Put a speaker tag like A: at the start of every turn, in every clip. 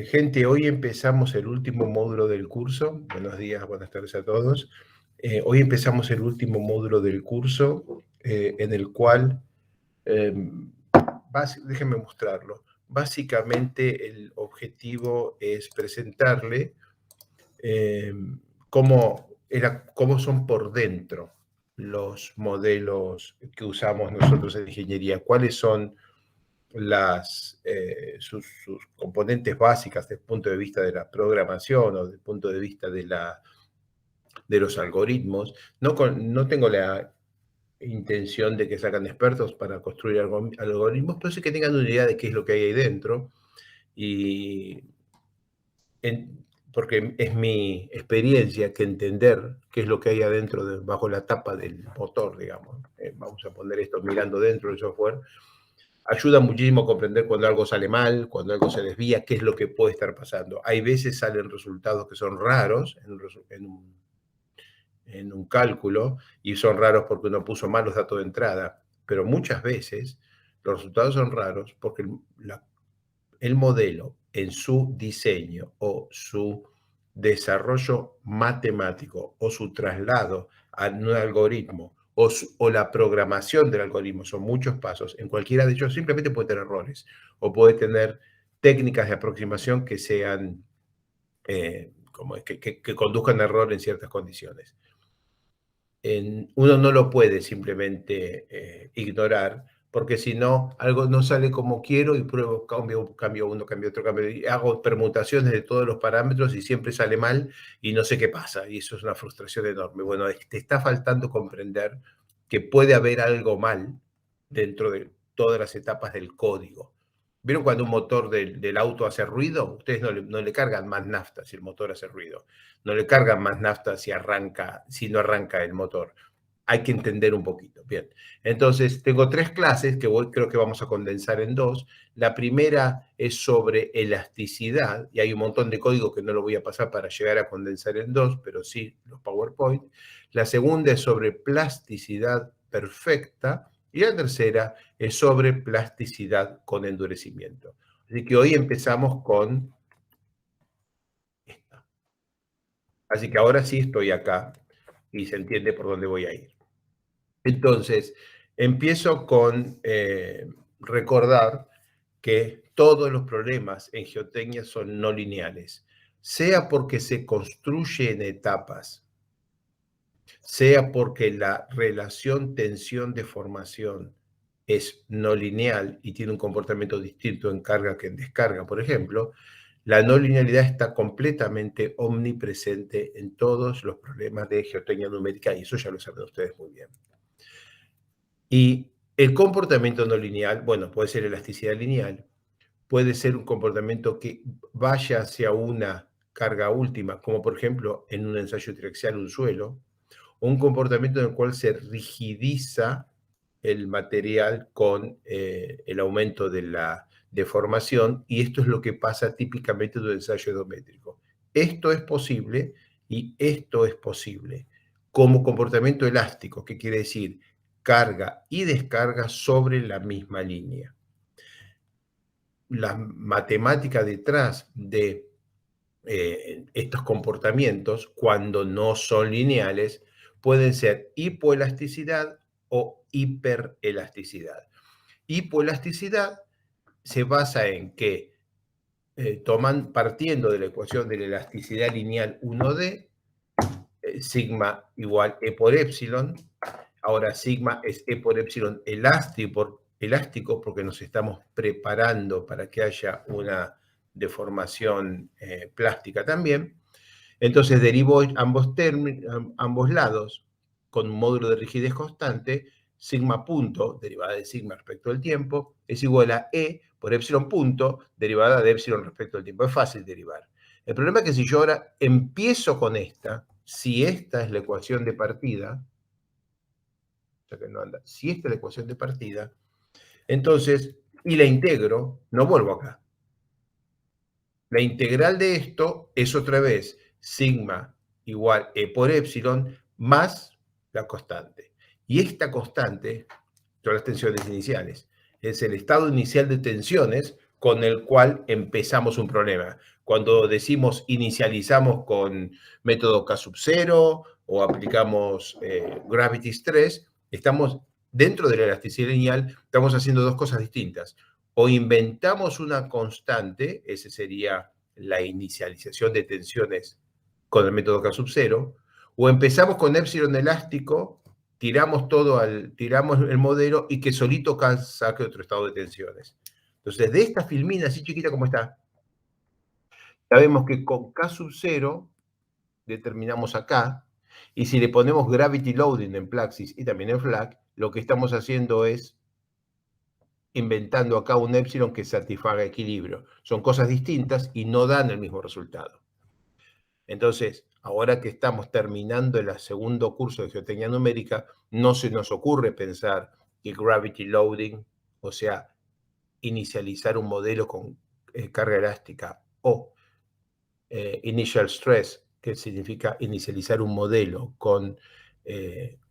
A: Gente, hoy empezamos el último módulo del curso. Buenos días, buenas tardes a todos. Hoy empezamos el último módulo del curso en el cual, déjenme mostrarlo. Básicamente el objetivo es presentarle cómo son por dentro los modelos que usamos nosotros en ingeniería, cuáles son sus componentes básicas desde el punto de vista de la programación o desde el punto de vista de los algoritmos. No tengo la intención de que salgan expertos para construir algoritmos, pero sí que tengan una idea de qué es lo que hay ahí dentro. Porque es mi experiencia que entender qué es lo que hay adentro, bajo la tapa del motor, digamos. Vamos a poner esto mirando dentro del software. Ayuda muchísimo a comprender cuando algo sale mal, cuando algo se desvía, qué es lo que puede estar pasando. Hay veces salen resultados que son raros en un cálculo y son raros porque uno puso mal los datos de entrada, pero muchas veces los resultados son raros porque el modelo en su diseño o su desarrollo matemático o su traslado a un algoritmo o la programación del algoritmo, son muchos pasos, en cualquiera de ellos simplemente puede tener errores o puede tener técnicas de aproximación que sean, que conduzcan a error en ciertas condiciones. Uno no lo puede simplemente ignorar, porque si no, algo no sale como quiero y pruebo, cambio uno, cambio otro, y hago permutaciones de todos los parámetros y siempre sale mal y no sé qué pasa. Y eso es una frustración enorme. Bueno, te está faltando comprender que puede haber algo mal dentro de todas las etapas del código. ¿Vieron cuando un motor del auto hace ruido? Ustedes no le cargan más nafta si el motor hace ruido. No le cargan más nafta si no arranca el motor. Hay que entender un poquito. Bien, entonces tengo 3 clases que creo que vamos a condensar en 2. La primera es sobre elasticidad, y hay un montón de código que no lo voy a pasar para llegar a condensar en 2, pero sí los PowerPoint. La segunda es sobre plasticidad perfecta, y la tercera es sobre plasticidad con endurecimiento. Así que hoy empezamos con esta. Así que ahora sí estoy acá y se entiende por dónde voy a ir. Entonces, empiezo con recordar que todos los problemas en geotecnia son no lineales, sea porque se construye en etapas, sea porque la relación tensión-deformación es no lineal y tiene un comportamiento distinto en carga que en descarga, por ejemplo. La no linealidad está completamente omnipresente en todos los problemas de geotecnia numérica, y eso ya lo saben ustedes muy bien. Y el comportamiento no lineal, bueno, puede ser elasticidad lineal, puede ser un comportamiento que vaya hacia una carga última, como por ejemplo en un ensayo triaxial, un suelo, o un comportamiento en el cual se rigidiza el material con el aumento de la deformación, y esto es lo que pasa típicamente en un ensayo geométrico. Esto es posible y esto es posible como comportamiento elástico, que quiere decir carga y descarga sobre la misma línea. La matemática detrás de estos comportamientos, cuando no son lineales, pueden ser hipoelasticidad o hiperelasticidad. Hipoelasticidad se basa en que partiendo de la ecuación de la elasticidad lineal 1D, sigma igual E por epsilon. Ahora sigma es E por epsilon elástico porque nos estamos preparando para que haya una deformación plástica también. Entonces derivo ambos lados con un módulo de rigidez constante. Sigma punto, derivada de sigma respecto al tiempo, es igual a E por epsilon punto, derivada de epsilon respecto al tiempo. Es fácil derivar. El problema es que si yo ahora empiezo con esta, si esta es la ecuación de partida, ya que no anda, si esta es la ecuación de partida, entonces, y la integro, no vuelvo acá. La integral de esto es otra vez sigma igual E por epsilon más la constante. Y esta constante son las tensiones iniciales. Es el estado inicial de tensiones con el cual empezamos un problema. Cuando decimos inicializamos con método K sub 0 o aplicamos gravity stress, estamos dentro de la elasticidad lineal, estamos haciendo dos cosas distintas. O inventamos una constante, ese sería la inicialización de tensiones con el método K sub 0, o empezamos con epsilon elástico, tiramos el modelo y que solito saque otro estado de tensiones. Entonces, de esta filmina así chiquita como está, sabemos que con K sub 0 determinamos acá, y si le ponemos gravity loading en Plaxis y también en FLAC, lo que estamos haciendo es inventando acá un epsilon que satisfaga equilibrio. Son cosas distintas y no dan el mismo resultado. Entonces, ahora que estamos terminando el segundo curso de geotecnia numérica, no se nos ocurre pensar que gravity loading, o sea, inicializar un modelo con carga elástica, o initial stress, que significa inicializar un modelo con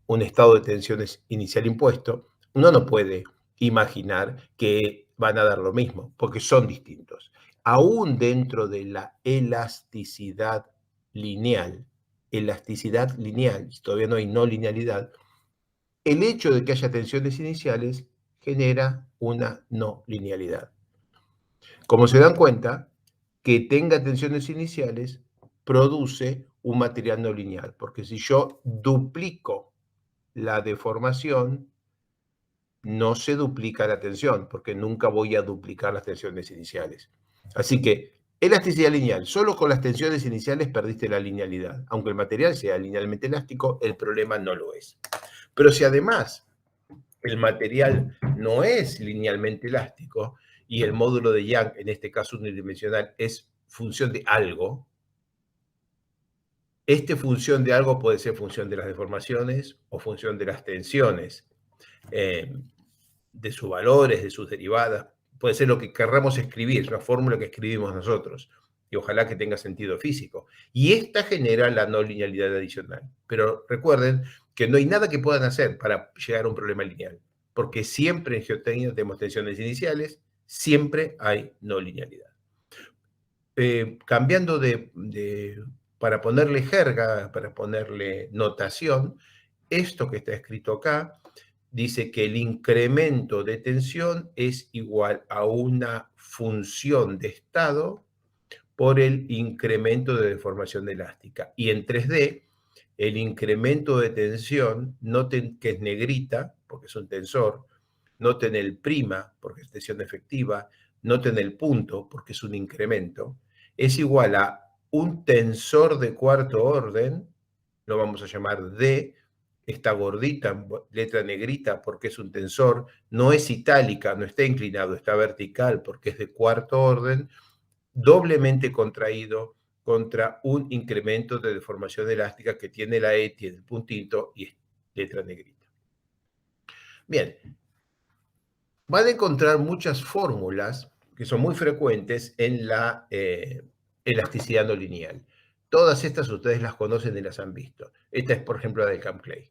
A: un estado de tensiones inicial impuesto, uno no puede imaginar que van a dar lo mismo, porque son distintos. Aún dentro de la elasticidad lineal, todavía no hay no linealidad, el hecho de que haya tensiones iniciales genera una no linealidad. Como se dan cuenta, que tenga tensiones iniciales produce un material no lineal, porque si yo duplico la deformación, no se duplica la tensión, porque nunca voy a duplicar las tensiones iniciales. Así que elasticidad lineal, solo con las tensiones iniciales perdiste la linealidad. Aunque el material sea linealmente elástico, el problema no lo es. Pero si además el material no es linealmente elástico y el módulo de Young, en este caso unidimensional, es función de algo, función de algo puede ser función de las deformaciones o función de las tensiones, de sus valores, de sus derivadas. Puede ser lo que querramos escribir, la fórmula que escribimos nosotros. Y ojalá que tenga sentido físico. Y esta genera la no linealidad adicional. Pero recuerden que no hay nada que puedan hacer para llegar a un problema lineal. Porque siempre en geotecnia tenemos tensiones iniciales, siempre hay no linealidad. Cambiando para ponerle jerga, para ponerle notación, esto que está escrito acá dice que el incremento de tensión es igual a una función de estado por el incremento de deformación elástica. Y en 3D, el incremento de tensión, noten que es negrita, porque es un tensor, noten el prima, porque es tensión efectiva, noten el punto, porque es un incremento, es igual a un tensor de cuarto orden, lo vamos a llamar D, esta gordita, letra negrita, porque es un tensor, no es itálica, no está inclinado, está vertical, porque es de cuarto orden, doblemente contraído contra un incremento de deformación elástica que tiene la E, tiene el puntito y es letra negrita. Bien, van a encontrar muchas fórmulas que son muy frecuentes en la elasticidad no lineal. Todas estas ustedes las conocen y las han visto. Esta es, por ejemplo, la del Camp-Clay,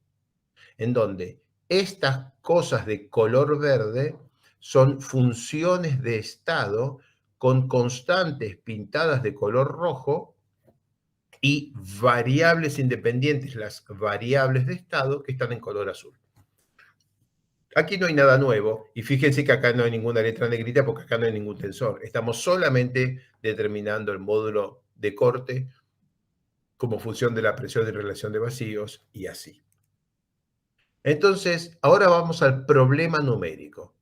A: en donde estas cosas de color verde son funciones de estado con constantes pintadas de color rojo y variables independientes, las variables de estado que están en color azul. Aquí no hay nada nuevo y fíjense que acá no hay ninguna letra negrita porque acá no hay ningún tensor. Estamos solamente determinando el módulo de corte como función de la presión y relación de vacíos y así. Entonces, ahora vamos al problema numérico.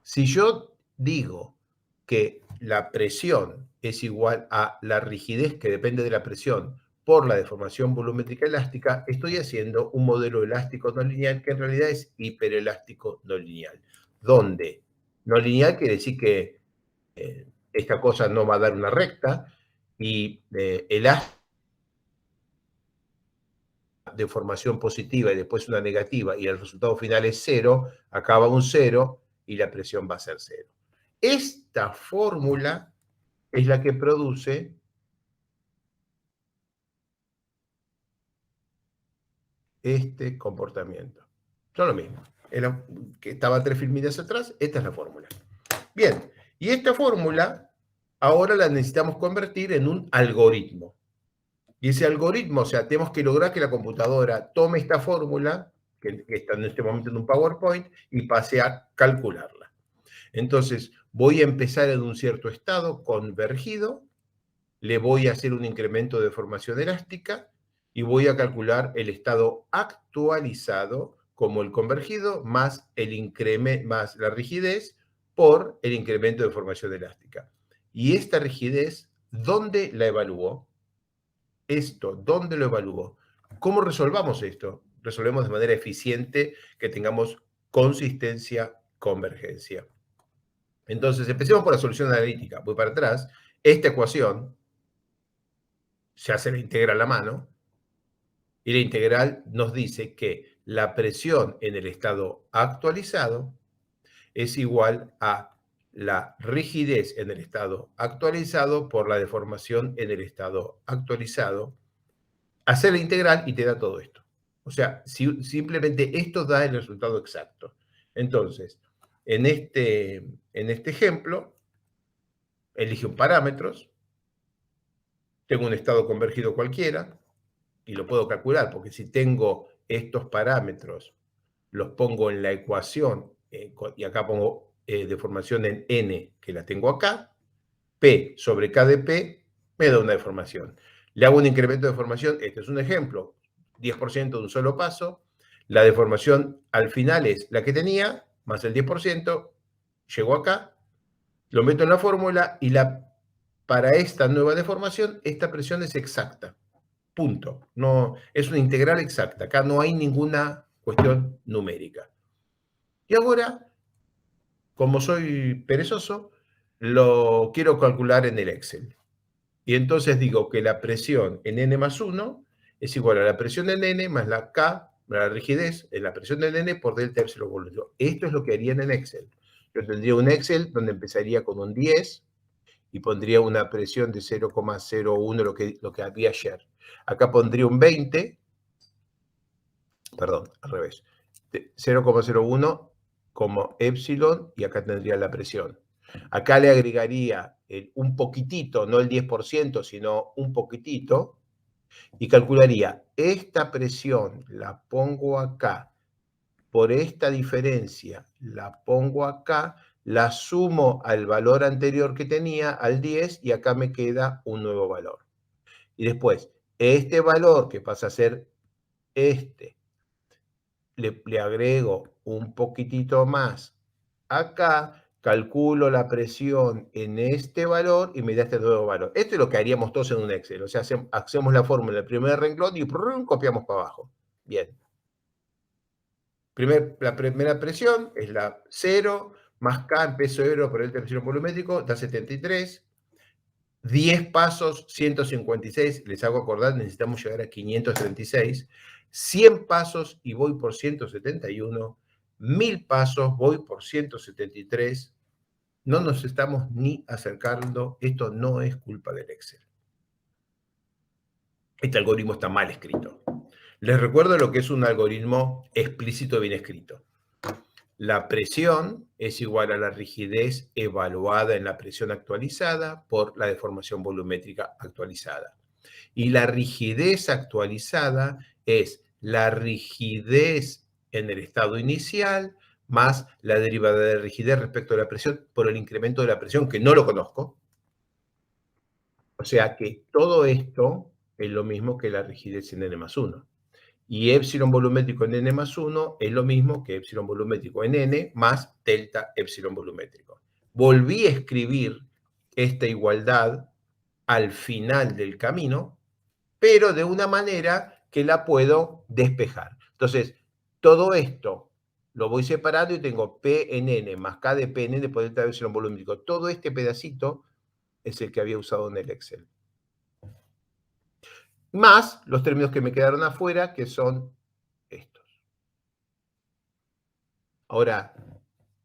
A: Si yo digo que la presión es igual a la rigidez que depende de la presión por la deformación volumétrica elástica, estoy haciendo un modelo elástico no lineal que en realidad es hiperelástico no lineal. Donde no lineal quiere decir que esta cosa no va a dar una recta y elástico deformación positiva y después una negativa y el resultado final es cero, acaba un cero y la presión va a ser cero. Esta fórmula es la que produce este comportamiento. Son lo mismo. Que estaba 3 filminas atrás, esta es la fórmula. Bien, Y esta fórmula ahora la necesitamos convertir en un algoritmo. Y ese algoritmo, o sea, tenemos que lograr que la computadora tome esta fórmula, que está en este momento en un PowerPoint, y pase a calcularla. Entonces, voy a empezar en un cierto estado convergido, le voy a hacer un incremento de deformación elástica y voy a calcular el estado actualizado como el convergido más, más la rigidez por el incremento de deformación elástica. Y esta rigidez, ¿dónde la evalúo? Esto, ¿dónde lo evalúo? ¿Cómo resolvamos esto? Resolvemos de manera eficiente, que tengamos consistencia, convergencia. Entonces, empecemos por la solución analítica. Voy para atrás. Esta ecuación ya se la integra a la mano y la integral nos dice que la presión en el estado actualizado es igual a la rigidez en el estado actualizado por la deformación en el estado actualizado. Hacer la integral y te da todo esto. O sea, simplemente esto da el resultado exacto. Entonces, en este ejemplo, elige un parámetros, tengo un estado convergido cualquiera y lo puedo calcular, porque si tengo estos parámetros, los pongo en la ecuación, y acá pongo deformación en n, que la tengo acá, P sobre K de P me da una deformación. Le hago un incremento de deformación, este es un ejemplo, 10% de un solo paso, la deformación al final es la que tenía, más el 10%, llegó acá, lo meto en la fórmula y para esta nueva deformación, esta presión es exacta. Punto. No, es una integral exacta. Acá no hay ninguna cuestión numérica. Y ahora, como soy perezoso, lo quiero calcular en el Excel. Y entonces digo que la presión en n más 1 es igual a la presión en n más la K, la rigidez, en la presión en n por delta epsilon volumio. Esto es lo que harían en Excel. Yo tendría un Excel donde empezaría con un 10 y pondría una presión de 0,01, lo que había ayer. Acá pondría un 20, perdón, al revés, 0,01 como epsilon y acá tendría la presión. Acá le agregaría un poquitito, no el 10%, sino un poquitito, y calcularía esta presión, la pongo acá, por esta diferencia, la pongo acá, la sumo al valor anterior que tenía, al 10, y acá me queda un nuevo valor. Y después, este valor que pasa a ser este, le agrego un poquitito más acá, calculo la presión en este valor y me da este nuevo valor. Esto es lo que haríamos todos en un Excel. O sea, hacemos la fórmula en el primer renglón y copiamos para abajo. Bien. La primera presión es la 0 más K en peso euro por el epsilon volumétrico, da 73. 10 pasos, 156, les hago acordar, necesitamos llegar a 536. 100 pasos y voy por 171. 1000 pasos, voy por 173. No nos estamos ni acercando. Esto no es culpa del Excel. Este algoritmo está mal escrito. Les recuerdo lo que es un algoritmo explícito bien escrito. La presión es igual a la rigidez evaluada en la presión actualizada por la deformación volumétrica actualizada. Y la rigidez actualizada es la rigidez en el estado inicial más la derivada de rigidez respecto a la presión por el incremento de la presión, que no lo conozco. O sea que todo esto es lo mismo que la rigidez en n más 1. Y epsilon volumétrico en n más 1 es lo mismo que epsilon volumétrico en n más delta epsilon volumétrico. Volví a escribir esta igualdad al final del camino, pero de una manera que la puedo despejar. Entonces, todo esto lo voy separando y tengo P en n más K de P en n por delta epsilon volumétrico. Todo este pedacito es el que había usado en el Excel. Más los términos que me quedaron afuera, que son estos. Ahora,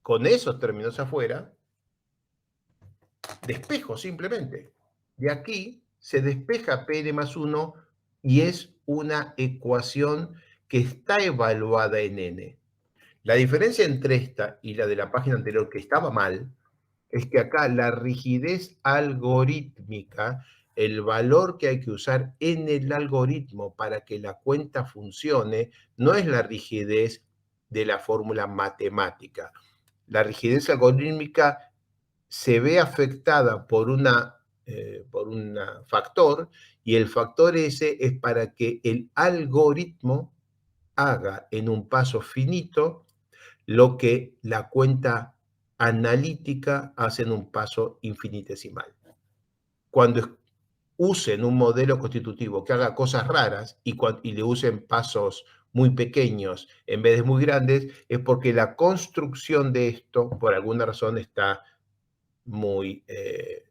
A: con esos términos afuera, despejo simplemente. De aquí se despeja Pn más 1 y es una ecuación que está evaluada en n. La diferencia entre esta y la de la página anterior, que estaba mal, es que acá la rigidez algorítmica, el valor que hay que usar en el algoritmo para que la cuenta funcione, no es la rigidez de la fórmula matemática. La rigidez algorítmica se ve afectada por un factor, y el factor ese es para que el algoritmo haga en un paso finito lo que la cuenta analítica hace en un paso infinitesimal. Cuando usen un modelo constitutivo que haga cosas raras y le usen pasos muy pequeños en vez de muy grandes, es porque la construcción de esto, por alguna razón, está muy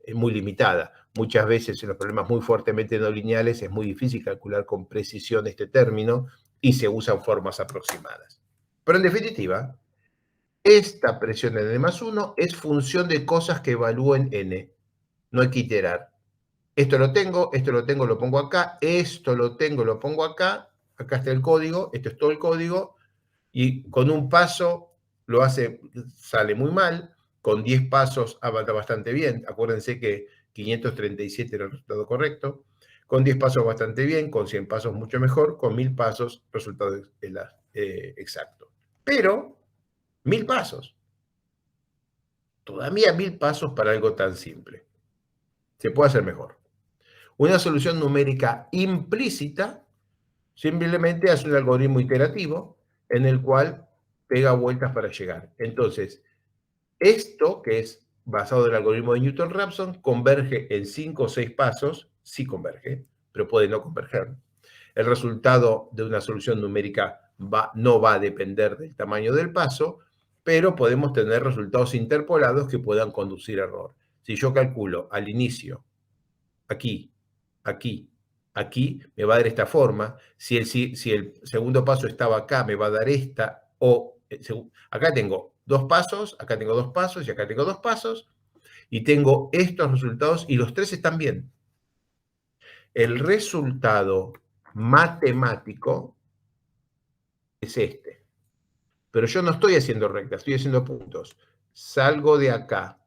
A: limitada. Muchas veces en los problemas muy fuertemente no lineales es muy difícil calcular con precisión este término y se usan formas aproximadas. Pero en definitiva, esta presión en n+1 es función de cosas que evalúen n. No hay que iterar. Esto lo tengo, lo pongo acá, esto lo tengo, lo pongo acá, acá está el código, esto es todo el código, y con un paso sale muy mal, con 10 pasos avanza bastante bien. Acuérdense que 537 era el resultado correcto. Con 10 pasos bastante bien, con 100 pasos mucho mejor, con 1000 pasos resultado exacto. Pero 1000 pasos. Todavía 1000 pasos para algo tan simple. Se puede hacer mejor. Una solución numérica implícita simplemente hace un algoritmo iterativo en el cual pega vueltas para llegar. Entonces, esto, que es basado en el algoritmo de Newton-Raphson, converge en 5 o 6 pasos, sí converge, pero puede no converger. El resultado de una solución numérica no va a depender del tamaño del paso, pero podemos tener resultados interpolados que puedan conducir a error. Si yo calculo al inicio, aquí, aquí, aquí, me va a dar esta forma. Si el segundo paso estaba acá, me va a dar esta. Acá tengo 2 pasos, acá tengo 2 pasos y acá tengo 2 pasos. Y tengo estos resultados y los 3 están bien. El resultado matemático es este. Pero yo no estoy haciendo recta, estoy haciendo puntos. Salgo de acá.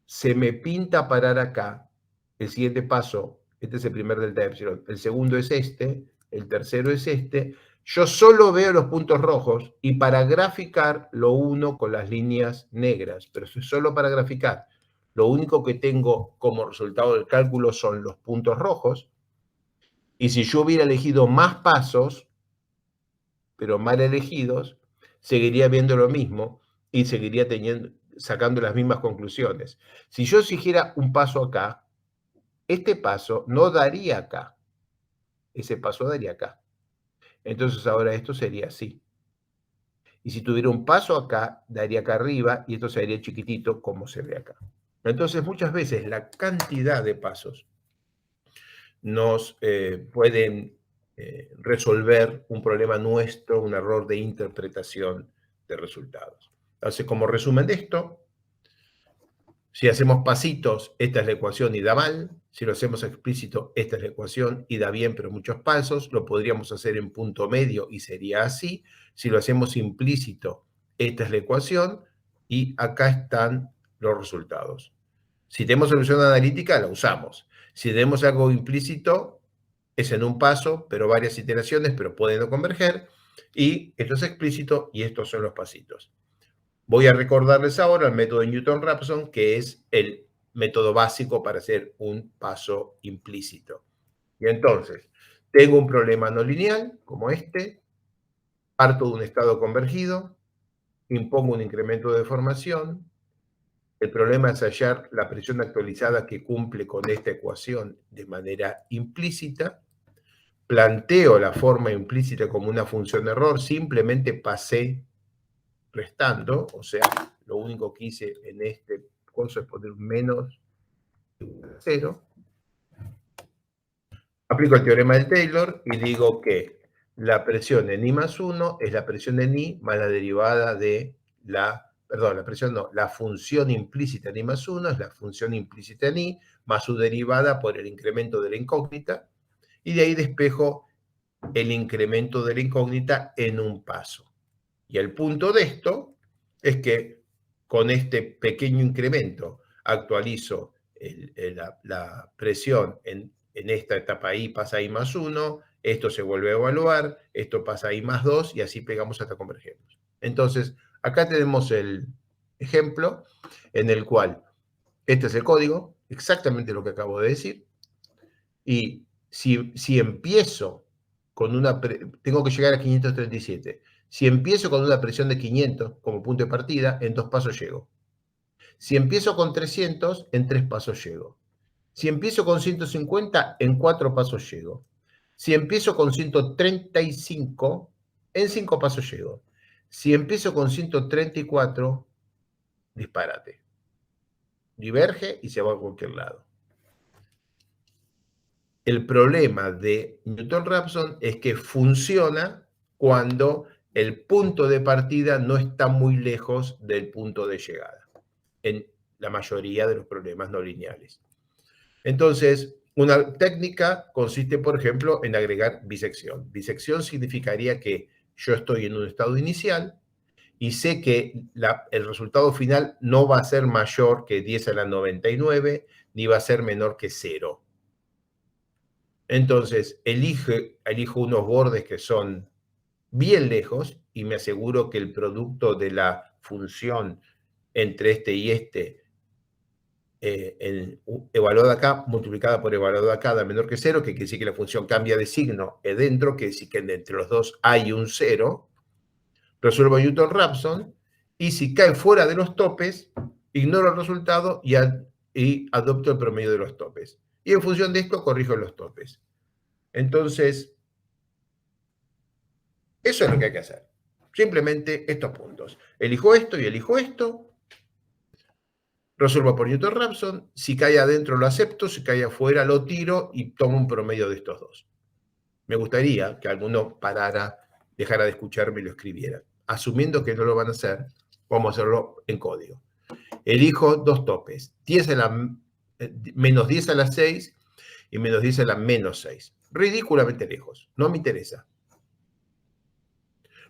A: Se me pinta parar acá. El siguiente paso, este es el primer delta epsilon. El segundo es este. El tercero es este. Yo solo veo los puntos rojos y para graficar lo uno con las líneas negras. Pero eso es solo para graficar. Lo único que tengo como resultado del cálculo son los puntos rojos. Y si yo hubiera elegido más pasos, pero mal elegidos, seguiría viendo lo mismo y seguiría sacando las mismas conclusiones. Si yo exigiera un paso acá, este paso no daría acá. Ese paso daría acá. Entonces ahora esto sería así. Y si tuviera un paso acá, daría acá arriba y esto sería chiquitito como se ve acá. Entonces muchas veces la cantidad de pasos nos pueden resolver un problema nuestro, un error de interpretación de resultados. Entonces, como resumen de esto, si hacemos pasitos, esta es la ecuación y da mal. Si lo hacemos explícito, esta es la ecuación y da bien, pero muchos pasos. Lo podríamos hacer en punto medio y sería así. Si lo hacemos implícito, esta es la ecuación y acá están los resultados. Si tenemos solución analítica, la usamos. Si tenemos algo implícito, es en un paso, pero varias iteraciones, pero pueden no converger. Y esto es explícito y estos son los pasitos. Voy a recordarles ahora el método de Newton-Raphson, que es el método básico para hacer un paso implícito. Y entonces, tengo un problema no lineal, como este, parto de un estado convergido, impongo un incremento de deformación, el problema es hallar la presión actualizada que cumple con esta ecuación de manera implícita, planteo la forma implícita como una función de error, simplemente pasé restando, o sea, lo único que hice en este curso es poner menos 0. Aplico el teorema de Taylor y digo que la presión en I+1 es la presión en I más la derivada de la función implícita en I+1 es la función implícita en I más su derivada por el incremento de la incógnita, y de ahí despejo el incremento de la incógnita en un paso. Y el punto de esto es que con este pequeño incremento actualizo la presión en esta etapa I pasa I más 1, esto se vuelve a evaluar, esto pasa I más 2 y así pegamos hasta convergemos. Entonces, acá tenemos el ejemplo en el cual este es el código, exactamente lo que acabo de decir, y si empiezo con tengo que llegar a 537. Si empiezo con una presión de 500 como punto de partida, en 2 pasos llego. Si empiezo con 300, en 3 pasos llego. Si empiezo con 150, en 4 pasos llego. Si empiezo con 135, en 5 pasos llego. Si empiezo con 134, disparate. Diverge y se va a cualquier lado. El problema de Newton-Raphson es que funciona cuando el punto de partida no está muy lejos del punto de llegada, en la mayoría de los problemas no lineales. Entonces, una técnica consiste, por ejemplo, en agregar bisección. Bisección significaría que yo estoy en un estado inicial y sé que el resultado final no va a ser mayor que 10 a la 99, ni va a ser menor que 0. Entonces, elijo unos bordes que son bien lejos y me aseguro que el producto de la función entre este y este, evaluada acá, multiplicada por evaluada acá, da menor que 0, que quiere decir que la función cambia de signo dentro, que quiere decir que entre los dos hay un 0. Resuelvo Newton-Raphson y si cae fuera de los topes, ignoro el resultado y adopto el promedio de los topes. Y en función de esto, corrijo los topes. Entonces, eso es lo que hay que hacer. Simplemente estos puntos. Elijo esto y elijo esto. Resuelvo por Newton-Raphson. Si cae adentro lo acepto, si cae afuera lo tiro y tomo un promedio de estos dos. Me gustaría que alguno dejara de escucharme y lo escribiera. Asumiendo que no lo van a hacer, vamos a hacerlo en código. Elijo dos topes, menos 10 a la 6 y menos 10 a la menos 6. Ridículamente lejos, no me interesa.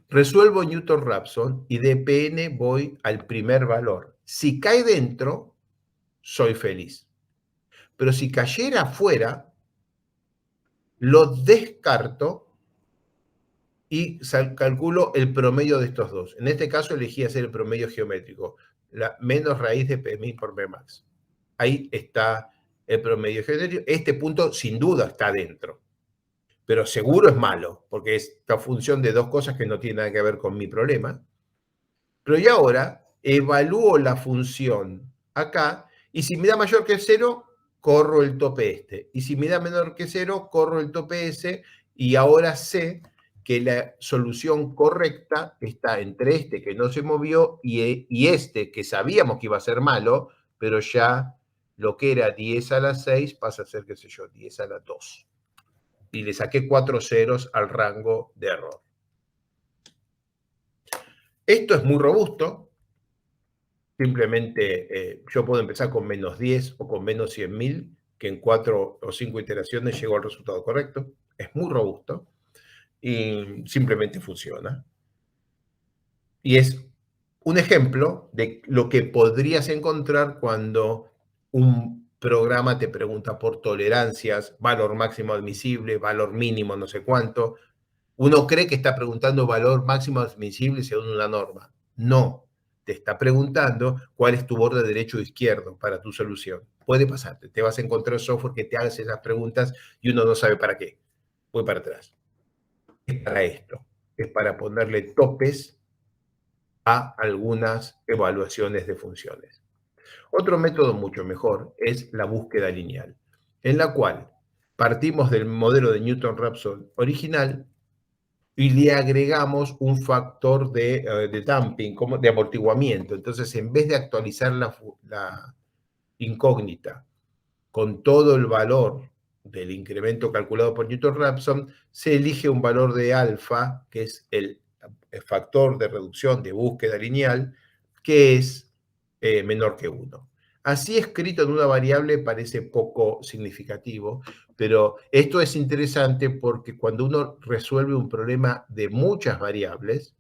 A: Resuelvo Newton-Raphson y de Pn voy al primer valor. Si cae dentro, soy feliz. Pero si cayera afuera, lo descarto y calculo el promedio de estos dos. En este caso elegí hacer el promedio geométrico, la menos raíz de Pmin por Pmax. Ahí está el promedio geométrico. Este punto sin duda está dentro, pero seguro es malo, porque es esta función de dos cosas que no tienen nada que ver con mi problema. Pero y ahora evalúo la función acá, y si me da mayor que 0, corro el tope este. Y si me da menor que 0, corro el tope ese, y ahora sé que la solución correcta está entre este que no se movió y este que sabíamos que iba a ser malo, pero ya lo que era 10 a la 6 pasa a ser, qué sé yo, 10 a la 2. Y le saqué 4 ceros al rango de error. Esto es muy robusto. Simplemente yo puedo empezar con menos 10 o con menos 100.000, que en 4 o 5 iteraciones llego al resultado correcto. Es muy robusto y simplemente funciona. Y es un ejemplo de lo que podrías encontrar cuando un programa te pregunta por tolerancias, valor máximo admisible, valor mínimo no sé cuánto. Uno cree que está preguntando valor máximo admisible según una norma. No, te está preguntando cuál es tu borde derecho o izquierdo para tu solución. Puede pasarte, te vas a encontrar software que te haga esas preguntas y uno no sabe para qué. Voy para atrás. Es para esto, es para ponerle topes a algunas evaluaciones de funciones. Otro método mucho mejor es la búsqueda lineal, en la cual partimos del modelo de Newton-Raphson original y le agregamos un factor de damping, de amortiguamiento. Entonces, en vez de actualizar la incógnita con todo el valor del incremento calculado por Newton-Raphson, se elige un valor de alfa, que es el factor de reducción de búsqueda lineal, que es menor que 1. Así escrito en una variable parece poco significativo, pero esto es interesante porque cuando uno resuelve un problema de muchas variables,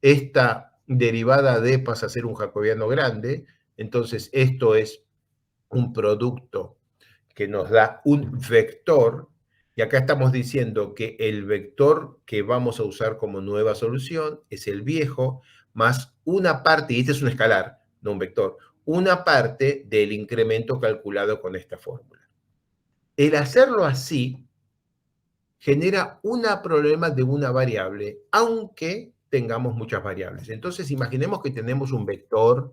A: esta derivada de pasa a ser un jacobiano grande. Entonces, esto es un producto que nos da un vector. Y acá estamos diciendo que el vector que vamos a usar como nueva solución es el viejo, más una parte, y este es un escalar, no un vector, una parte del incremento calculado con esta fórmula. El hacerlo así genera un problema de una variable, aunque tengamos muchas variables. Entonces, imaginemos que tenemos un vector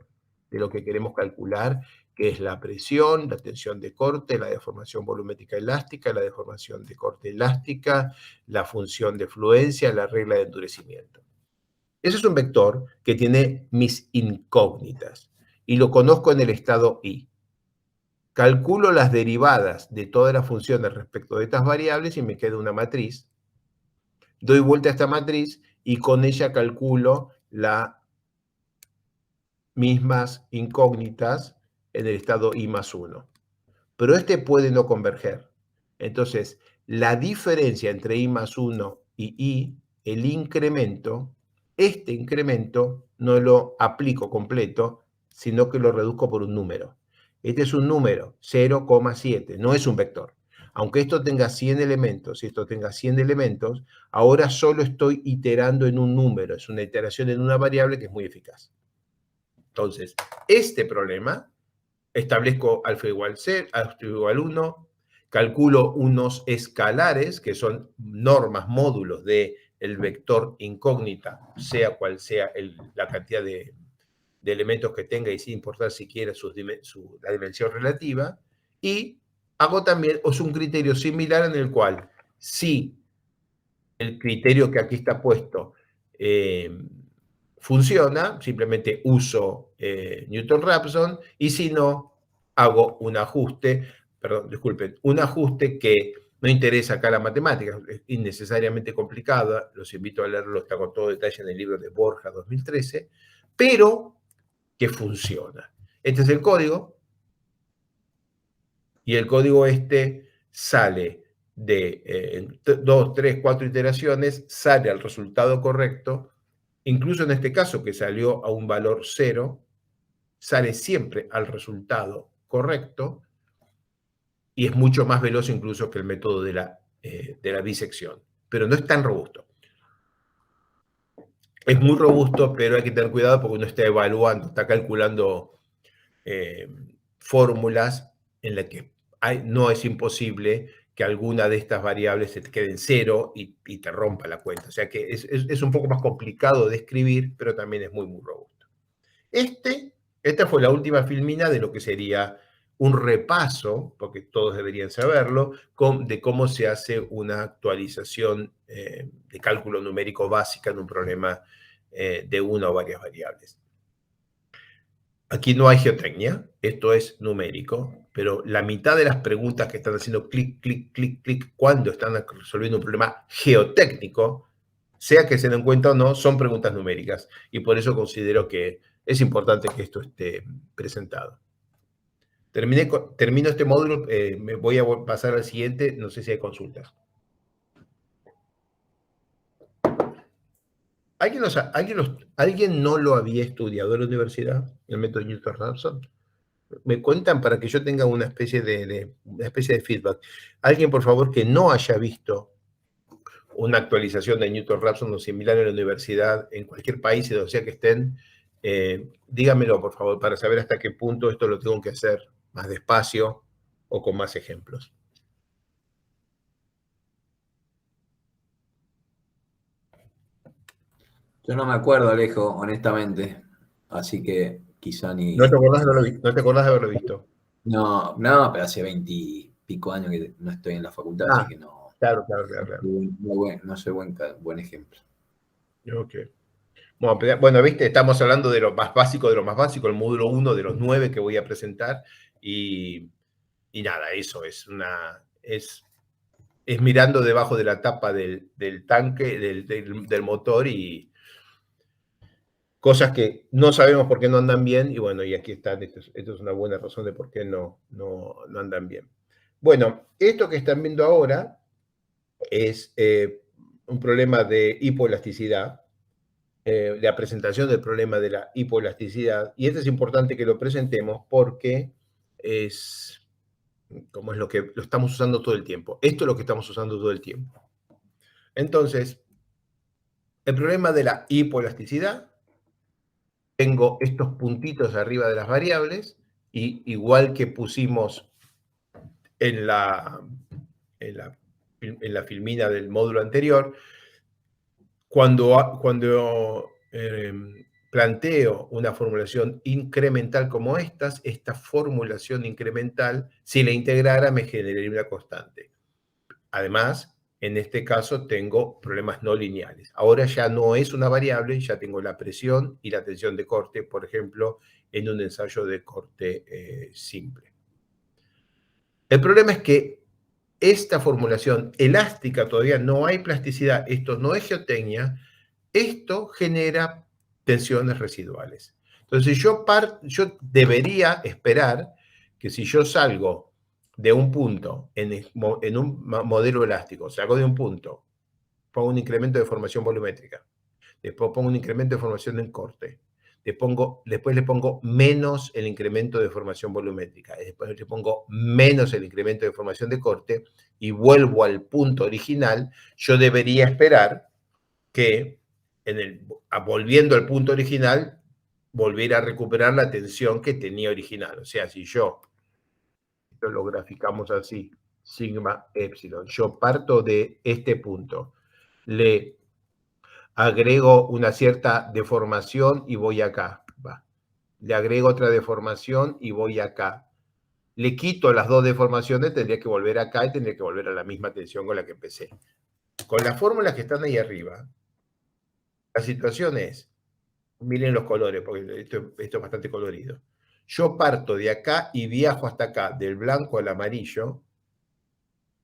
A: de lo que queremos calcular, que es la presión, la tensión de corte, la deformación volumétrica elástica, la deformación de corte elástica, la función de fluencia, la regla de endurecimiento. Ese es un vector que tiene mis incógnitas y lo conozco en el estado I. Calculo las derivadas de todas las funciones respecto de estas variables y me queda una matriz. Doy vuelta a esta matriz y con ella calculo las mismas incógnitas en el estado I más 1. Pero este puede no converger. Entonces, la diferencia entre I más 1 y I, el incremento, este incremento no lo aplico completo, sino que lo reduzco por un número. Este es un número, 0,7, no es un vector. Aunque esto tenga 100 elementos y esto tenga 100 elementos, ahora solo estoy iterando en un número, es una iteración en una variable que es muy eficaz. Entonces, este problema, establezco alfa igual 0, alfa igual 1, calculo unos escalares, que son normas, módulos del vector incógnita, sea cual sea la cantidad de elementos que tenga y sin importar siquiera la dimensión relativa, y hago también un criterio similar en el cual, si el criterio que aquí está puesto funciona, simplemente uso Newton-Raphson, y si no, hago un ajuste, perdón, disculpen, un ajuste que no interesa acá la matemática, es innecesariamente complicada, los invito a leerlo, está con todo detalle en el libro de Borja 2013, pero que funciona. Este es el código, y el código este sale de 2, 3, 4 iteraciones, sale al resultado correcto, incluso en este caso que salió a un valor 0, sale siempre al resultado correcto y es mucho más veloz incluso que el método de la disección, pero no es tan robusto. Es muy robusto, pero hay que tener cuidado porque uno está evaluando, está calculando fórmulas en las que no es imposible que alguna de estas variables se te quede en 0 y te rompa la cuenta. O sea que es un poco más complicado de escribir, pero también es muy, muy robusto. Esta fue la última filmina de lo que sería un repaso, porque todos deberían saberlo, de cómo se hace una actualización de cálculo numérico básica en un problema de una o varias variables. Aquí no hay geotecnia, esto es numérico, pero la mitad de las preguntas que están haciendo clic, clic, clic, clic, cuando están resolviendo un problema geotécnico, sea que se den cuenta o no, son preguntas numéricas. Y por eso considero que es importante que esto esté presentado. Termino este módulo, me voy a pasar al siguiente, no sé si hay consultas. ¿Alguien no lo había estudiado en la universidad, el método Newton-Raphson? Me cuentan para que yo tenga una especie de feedback. Alguien, por favor, que no haya visto una actualización de Newton-Raphson o similar en la universidad, en cualquier país, donde sea que estén, dígamelo, por favor, para saber hasta qué punto esto lo tengo que hacer más despacio o con más ejemplos.
B: Yo no me acuerdo, Alejo, honestamente. Así que quizá ni...
A: ¿No te acordás de haberlo visto?
B: No, pero hace 20 y pico años que no estoy en la facultad, así que no.
A: Claro.
B: No soy buen ejemplo.
A: Ok. Bueno, viste, estamos hablando de lo más básico, el módulo 1 de los 9 que voy a presentar, y nada, eso es mirando debajo de la tapa del tanque, del motor, y cosas que no sabemos por qué no andan bien, y bueno, y aquí están, esto es una buena razón de por qué no andan bien. Bueno, esto que están viendo ahora es un problema de hipoelasticidad, la presentación del problema de la hipoelasticidad. Y esto es importante que lo presentemos porque es como es lo que lo estamos usando todo el tiempo. Esto es lo que estamos usando todo el tiempo. Entonces, el problema de la hipoelasticidad, tengo estos puntitos arriba de las variables, y igual que pusimos en la, en la filmina del módulo anterior, cuando planteo una formulación incremental como esta formulación incremental, si la integrara, me generaría una constante. Además, en este caso tengo problemas no lineales. Ahora ya no es una variable, ya tengo la presión y la tensión de corte, por ejemplo, en un ensayo de corte simple. El problema es que esta formulación elástica todavía no hay plasticidad, esto no es geotecnia, esto genera tensiones residuales. Entonces yo debería esperar que si yo salgo de un punto en un modelo elástico, salgo de un punto, pongo un incremento de formación volumétrica, después pongo un incremento de formación en corte, después le pongo menos el incremento de formación volumétrica, después le pongo menos el incremento de formación de corte y vuelvo al punto original, yo debería esperar que volviendo al punto original, volviera a recuperar la tensión que tenía original. O sea, si esto lo graficamos así, sigma epsilon, yo parto de este punto, le agrego una cierta deformación y voy acá, le agrego otra deformación y voy acá. Le quito las dos deformaciones, tendría que volver acá y tendría que volver a la misma tensión con la que empecé. Con las fórmulas que están ahí arriba, la situación es, miren los colores, porque esto es bastante colorido. Yo parto de acá y viajo hasta acá, del blanco al amarillo,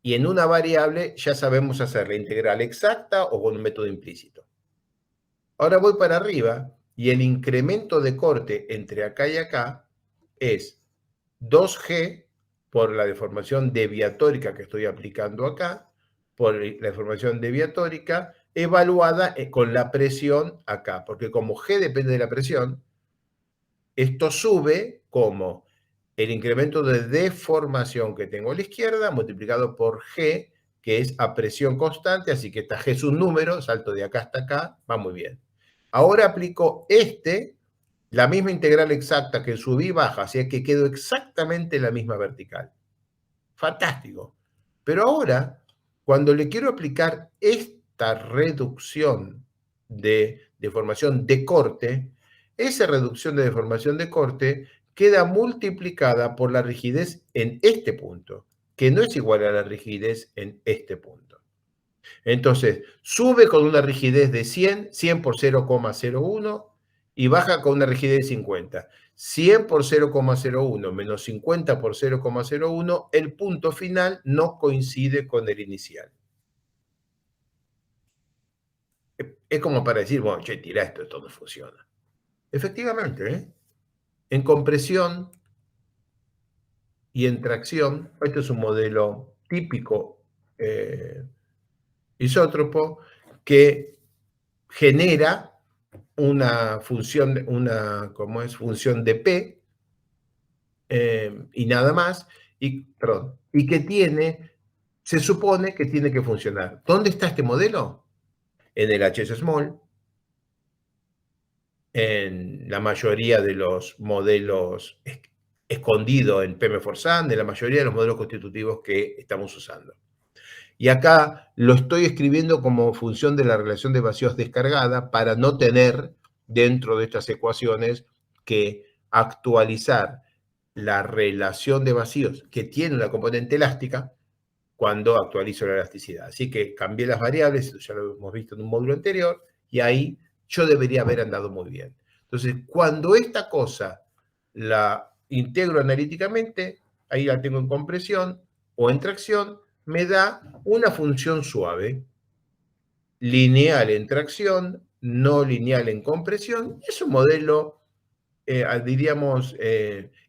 A: y en una variable ya sabemos hacer la integral exacta o con un método implícito. Ahora voy para arriba y el incremento de corte entre acá y acá es 2G por la deformación deviatórica que estoy aplicando acá, por la deformación deviatórica, evaluada con la presión acá, porque como G depende de la presión, esto sube como el incremento de deformación que tengo a la izquierda multiplicado por G, que es a presión constante, así que esta G es un número, salto de acá hasta acá, va muy bien. Ahora aplico la misma integral exacta que subí y baja, así que quedó exactamente la misma vertical. Fantástico. Pero ahora, cuando le quiero aplicar esta reducción de deformación de corte, esa reducción de deformación de corte queda multiplicada por la rigidez en este punto, que no es igual a la rigidez en este punto. Entonces, sube con una rigidez de 100, 100 por 0,01, y baja con una rigidez de 50. 100 por 0,01 menos 50 por 0,01, el punto final no coincide con el inicial. Es como para decir, bueno, che, tira esto no funciona. Efectivamente, en compresión y en tracción, este es un modelo típico isótropo que genera una función, función de P y nada más, y que se supone que tiene que funcionar. ¿Dónde está este modelo? En el HS Small, en la mayoría de los modelos escondido en PM4SAN, de la mayoría de los modelos constitutivos que estamos usando. Y acá lo estoy escribiendo como función de la relación de vacíos descargada para no tener dentro de estas ecuaciones que actualizar la relación de vacíos que tiene una componente elástica cuando actualizo la elasticidad. Así que cambié las variables, ya lo hemos visto en un módulo anterior, y ahí yo debería haber andado muy bien. Entonces, cuando esta cosa la integro analíticamente, ahí la tengo en compresión o en tracción, me da una función suave, lineal en tracción, no lineal en compresión. Es un modelo, diríamos,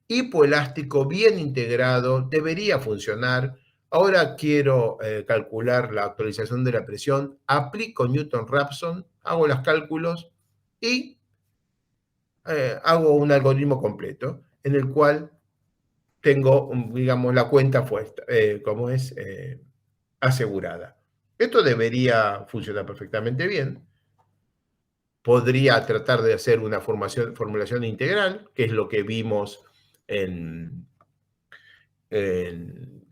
A: hipoelástico, bien integrado, debería funcionar. Ahora quiero calcular la actualización de la presión, aplico Newton-Raphson, hago los cálculos y hago un algoritmo completo en el cual tengo, digamos, la cuenta puesta, como es asegurada. Esto debería funcionar perfectamente bien. Podría tratar de hacer una formulación integral, que es lo que vimos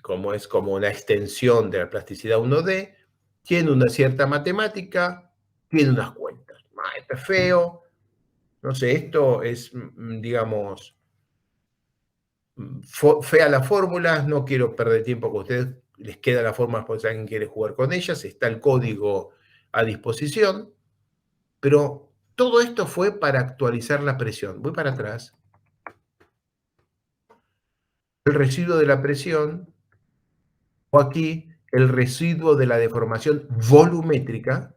A: como es como una extensión de la plasticidad 1D, tiene una cierta matemática, tiene unas cuentas. Esto es feo, no sé, esto es, digamos, fea las fórmulas, no quiero perder tiempo con ustedes, les queda la fórmula por si alguien quiere jugar con ellas, está el código a disposición, pero todo esto fue para actualizar la presión. Voy para atrás. El residuo de la presión, o aquí el residuo de la deformación volumétrica,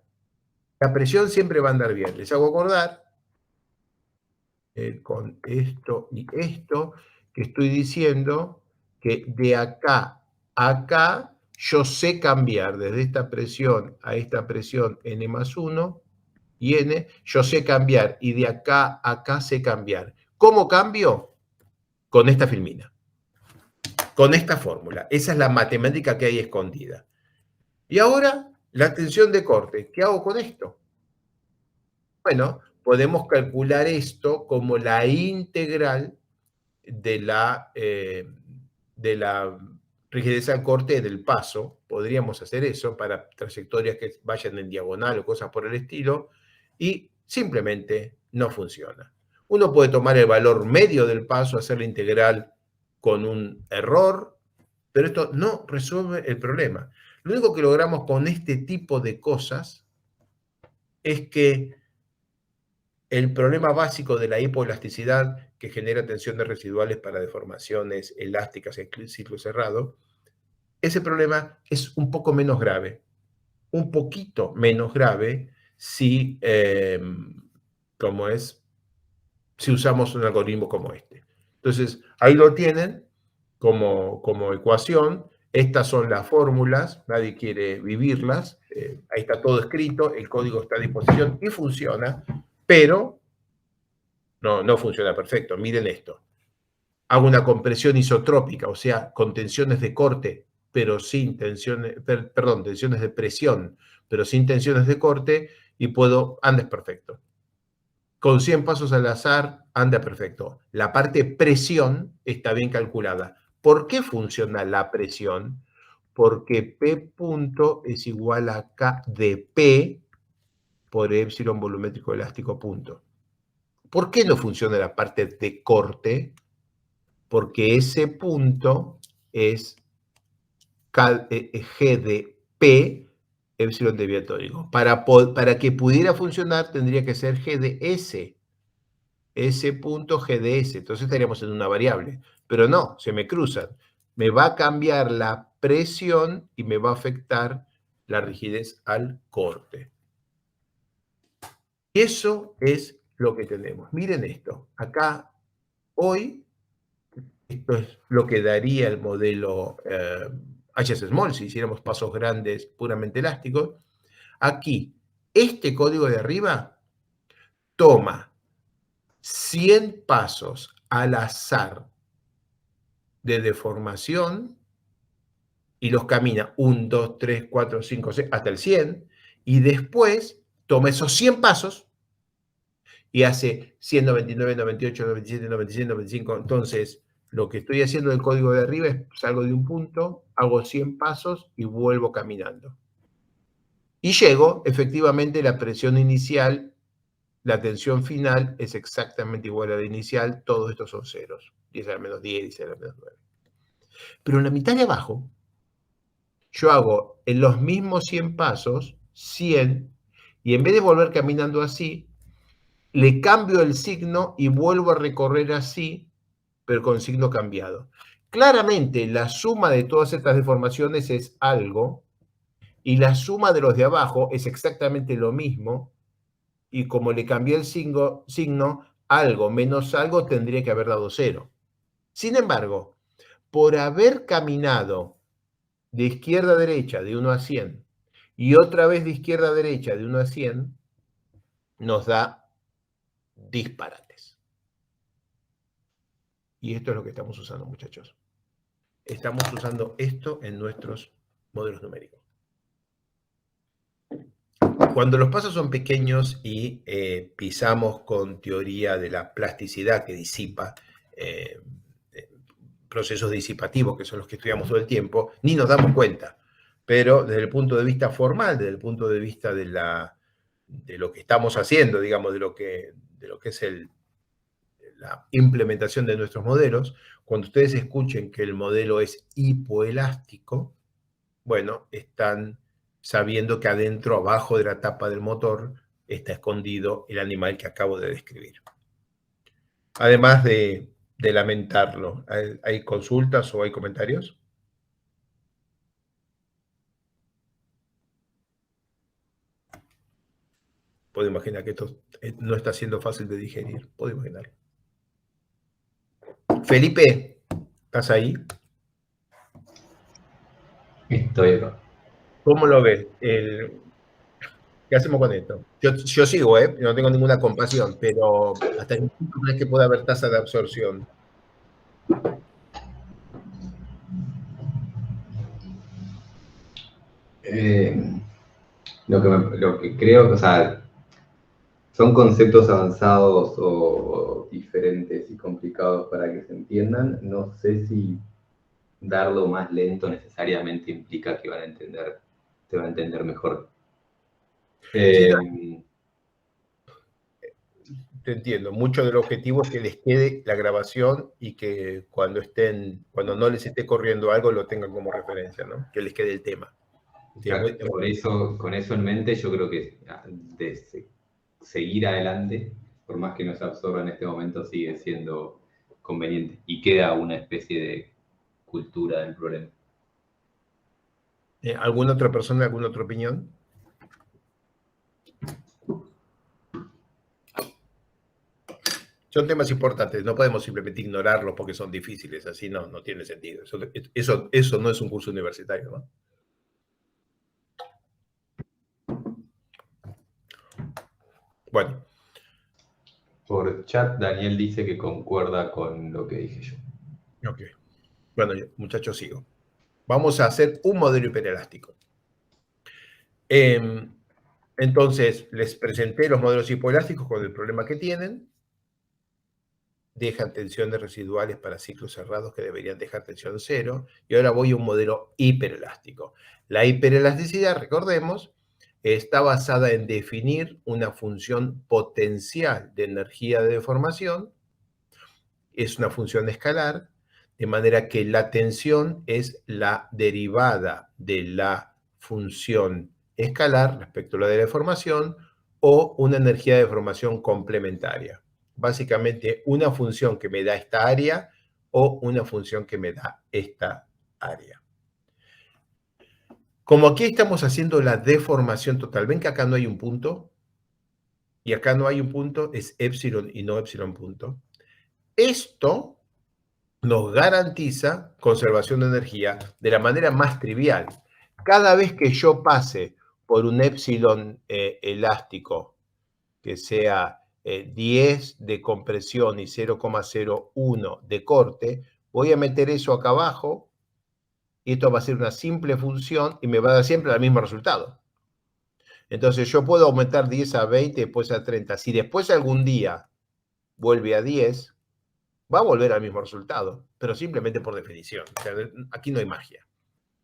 A: la presión siempre va a andar bien. Les hago acordar con esto y esto, que estoy diciendo que de acá a acá yo sé cambiar desde esta presión a esta presión n más 1 y n, yo sé cambiar y de acá a acá sé cambiar. ¿Cómo cambio? Con esta filmina, con esta fórmula. Esa es la matemática que hay escondida. Y ahora, la tensión de corte. ¿Qué hago con esto? Bueno, podemos calcular esto como la integral de la rigidez al corte del paso. Podríamos hacer eso para trayectorias que vayan en diagonal o cosas por el estilo, y simplemente no funciona. Uno puede tomar el valor medio del paso, hacer la integral con un error, pero esto no resuelve el problema. Lo único que logramos con este tipo de cosas es que el problema básico de la hipoelasticidad, que genera tensiones residuales para deformaciones elásticas en ciclo cerrado, ese problema es un poco menos grave, un poquito menos grave si, como es, si usamos un algoritmo como este. Entonces, ahí lo tienen como ecuación. Estas son las fórmulas, nadie quiere vivirlas. Ahí está todo escrito, el código está a disposición y funciona, pero no funciona perfecto. Miren esto. Hago una compresión isotrópica, o sea, con tensiones de corte, pero sin tensiones, perdón, tensiones de presión, pero sin tensiones de corte, y anda perfecto. Con 100 pasos al azar, anda perfecto. La parte presión está bien calculada. ¿Por qué funciona la presión? Porque P punto es igual a K de P por epsilon volumétrico elástico punto. ¿Por qué no funciona la parte de corte? Porque ese punto es G de P epsilon deviatórico. Para que pudiera funcionar tendría que ser G de S. S punto G de S. Entonces estaríamos en una variable. Pero no, se me cruzan. Me va a cambiar la presión y me va a afectar la rigidez al corte. Y eso es lo que tenemos. Miren esto. Acá, hoy, esto es lo que daría el modelo HS Small si hiciéramos pasos grandes puramente elásticos. Aquí, este código de arriba toma 100 pasos al azar de deformación y los camina 1, 2, 3, 4, 5, 6, hasta el 100, y después toma esos 100 pasos y hace 100, 99, 98, 97, 96, 95. Entonces, lo que estoy haciendo del código de arriba es salgo de un punto, hago 100 pasos y vuelvo caminando. Y llego, efectivamente, la presión inicial, la tensión final es exactamente igual a la inicial, todos estos son ceros. 10 a la menos 10, 10 a la menos 9. Pero en la mitad de abajo, yo hago en los mismos 100 pasos, 100, y en vez de volver caminando así, le cambio el signo y vuelvo a recorrer así, pero con signo cambiado. Claramente, la suma de todas estas deformaciones es algo, y la suma de los de abajo es exactamente lo mismo, y como le cambié el signo, algo menos algo tendría que haber dado 0. Sin embargo, por haber caminado de izquierda a derecha de 1 a 100 y otra vez de izquierda a derecha de 1 a 100, nos da disparates. Y esto es lo que estamos usando, muchachos. Estamos usando esto en nuestros modelos numéricos. Cuando los pasos son pequeños y pisamos con teoría de la plasticidad que disipa, procesos disipativos que son los que estudiamos todo el tiempo, ni nos damos cuenta. Pero desde el punto de vista formal, desde el punto de vista de lo que estamos haciendo, digamos, de lo que es la implementación de nuestros modelos, cuando ustedes escuchen que el modelo es hipoelástico, bueno, están sabiendo que adentro, abajo de la tapa del motor, está escondido el animal que acabo de describir. Además de lamentarlo, ¿hay consultas o hay comentarios? Puedo imaginar que esto no está siendo fácil de digerir. Puedo imaginarlo. Felipe, ¿estás ahí?
C: Estoy acá.
A: ¿Cómo lo ves? ¿Qué hacemos con esto? Yo sigo, yo no tengo ninguna compasión, pero ¿hasta qué punto crees que puede haber tasa de absorción?
C: Lo que creo, o sea, son conceptos avanzados o diferentes y complicados para que se entiendan. No sé si darlo más lento necesariamente implica que te van a entender mejor.
A: Sí, no, te entiendo. Mucho del objetivo es que les quede la grabación y que cuando no les esté corriendo algo, lo tengan como referencia, ¿no? Que les quede el tema. Sí,
C: Por eso, con eso en mente, yo creo que seguir adelante, por más que no se absorba en este momento, sigue siendo conveniente y queda una especie de cultura del problema.
A: ¿Alguna otra persona, alguna otra opinión? Son temas importantes, no podemos simplemente ignorarlos porque son difíciles, así no tiene sentido. Eso no es un curso universitario, ¿no? Bueno.
C: Por chat, Daniel dice que concuerda con lo que dije yo.
A: Ok. Bueno, muchachos, sigo. Vamos a hacer un modelo hiperelástico. Entonces, les presenté los modelos hipoelásticos con el problema que tienen. Dejan tensiones residuales para ciclos cerrados que deberían dejar tensión cero. Y ahora voy a un modelo hiperelástico. La hiperelasticidad, recordemos, está basada en definir una función potencial de energía de deformación. Es una función escalar, de manera que la tensión es la derivada de la función escalar respecto a la de deformación o una energía de deformación complementaria. Básicamente, una función que me da esta área o una función que me da esta área. Como aquí estamos haciendo la deformación total, ven que acá no hay un punto y acá no hay un punto, es épsilon y no épsilon punto. Esto nos garantiza conservación de energía de la manera más trivial. Cada vez que yo pase por un épsilon elástico que sea 10 de compresión y 0,01 de corte, voy a meter eso acá abajo y esto va a ser una simple función y me va a dar siempre el mismo resultado. Entonces yo puedo aumentar 10 a 20, después a 30. Si después algún día vuelve a 10, va a volver al mismo resultado, pero simplemente por definición. O sea, aquí no hay magia.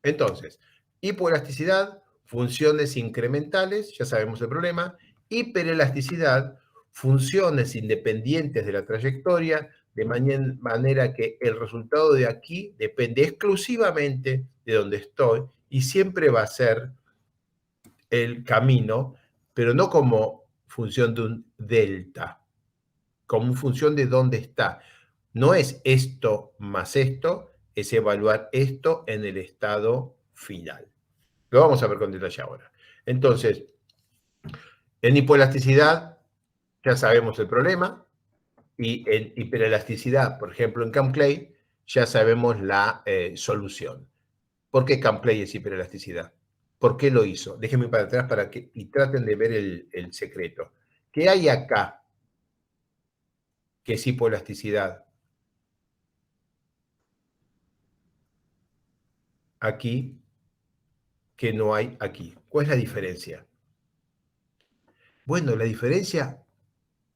A: Entonces, hipoelasticidad, funciones incrementales, ya sabemos el problema. Hiperelasticidad, funciones independientes de la trayectoria, de manera que el resultado de aquí depende exclusivamente de donde estoy y siempre va a ser el camino, pero no como función de un delta, como función de dónde está. No es esto más esto, es evaluar esto en el estado final. Lo vamos a ver con detalle ahora. Entonces, en hipoelasticidad ya sabemos el problema y en hiperelasticidad, por ejemplo, en Camp-Clay, ya sabemos la solución. ¿Por qué Camp-Clay es hiperelasticidad? ¿Por qué lo hizo? Déjenme para atrás y traten de ver el secreto. ¿Qué hay acá? que es hipoelasticidad. Aquí, que no hay aquí. ¿Cuál es la diferencia? Bueno, la diferencia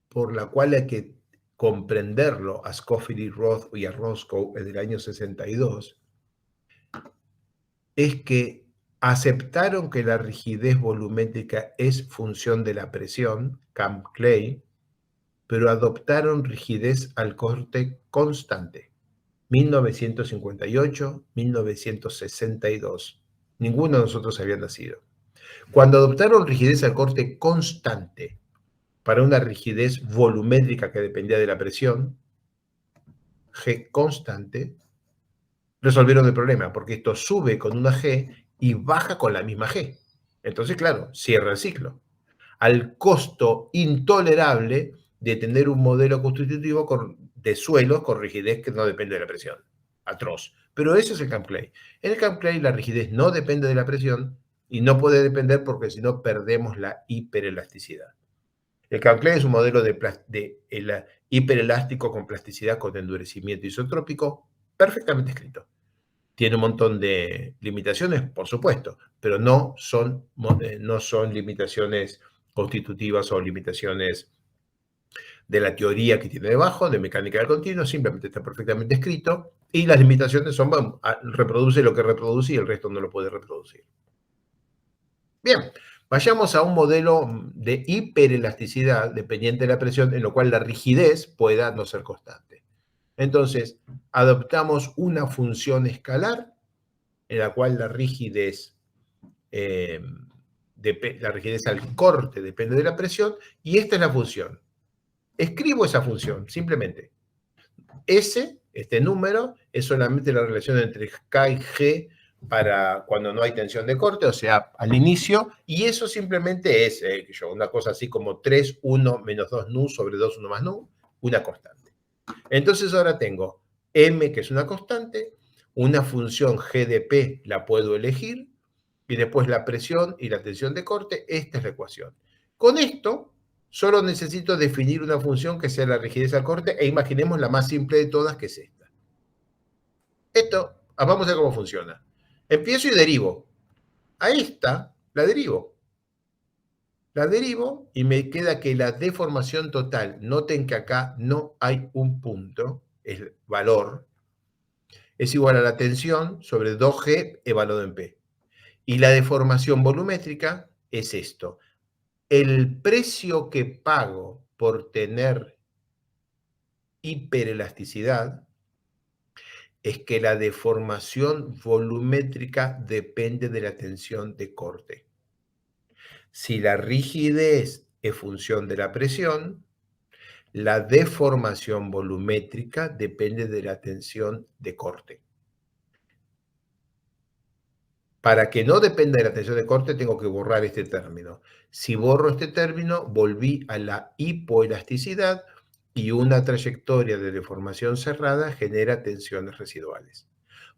A: por la cual hay que comprenderlo a Scofield y Roth y a Roscoe en el año 62 es que aceptaron que la rigidez volumétrica es función de la presión, Camp-Clay, pero adoptaron rigidez al corte constante. 1958, 1962. Ninguno de nosotros había nacido. Cuando adoptaron rigidez al corte constante para una rigidez volumétrica que dependía de la presión, G constante, resolvieron el problema, porque esto sube con una G y baja con la misma G. Entonces, claro, cierra el ciclo. Al costo intolerable de tener un modelo constitutivo de suelos con rigidez que no depende de la presión. Atroz. Pero ese es el Camp-Clay. En el Camp-Clay la rigidez no depende de la presión y no puede depender porque si no perdemos la hiperelasticidad. El Camp-Clay es un modelo de hiperelástico con plasticidad con endurecimiento isotrópico perfectamente escrito. Tiene un montón de limitaciones, por supuesto, pero no son limitaciones constitutivas o limitaciones de la teoría que tiene debajo, de mecánica del continuo, simplemente está perfectamente escrito y las limitaciones son, bueno, reproduce lo que reproduce y el resto no lo puede reproducir. Bien, vayamos a un modelo de hiperelasticidad dependiente de la presión en lo cual la rigidez pueda no ser constante. Entonces, adoptamos una función escalar en la cual la rigidez al corte depende de la presión, y esta es la función. Escribo esa función, simplemente. S, este número, es solamente la relación entre K y G para cuando no hay tensión de corte, o sea, al inicio, y eso simplemente es una cosa así como 3, 1, menos 2 nu sobre 2, 1 más nu, una constante. Entonces ahora tengo M, que es una constante, una función G de P la puedo elegir, y después la presión y la tensión de corte, esta es la ecuación. Con esto, solo necesito definir una función que sea la rigidez al corte, e imaginemos la más simple de todas, que es esta. Vamos a ver cómo funciona. Empiezo y derivo. A esta la derivo. La derivo y me queda que la deformación total, noten que acá no hay un punto, el valor, es igual a la tensión sobre 2G evaluado en P. Y la deformación volumétrica es esto. El precio que pago por tener hiperelasticidad es que la deformación volumétrica depende de la tensión de corte. Si la rigidez es función de la presión, la deformación volumétrica depende de la tensión de corte. Para que no dependa de la tensión de corte, tengo que borrar este término. Si borro este término, volví a la hipoelasticidad y una trayectoria de deformación cerrada genera tensiones residuales.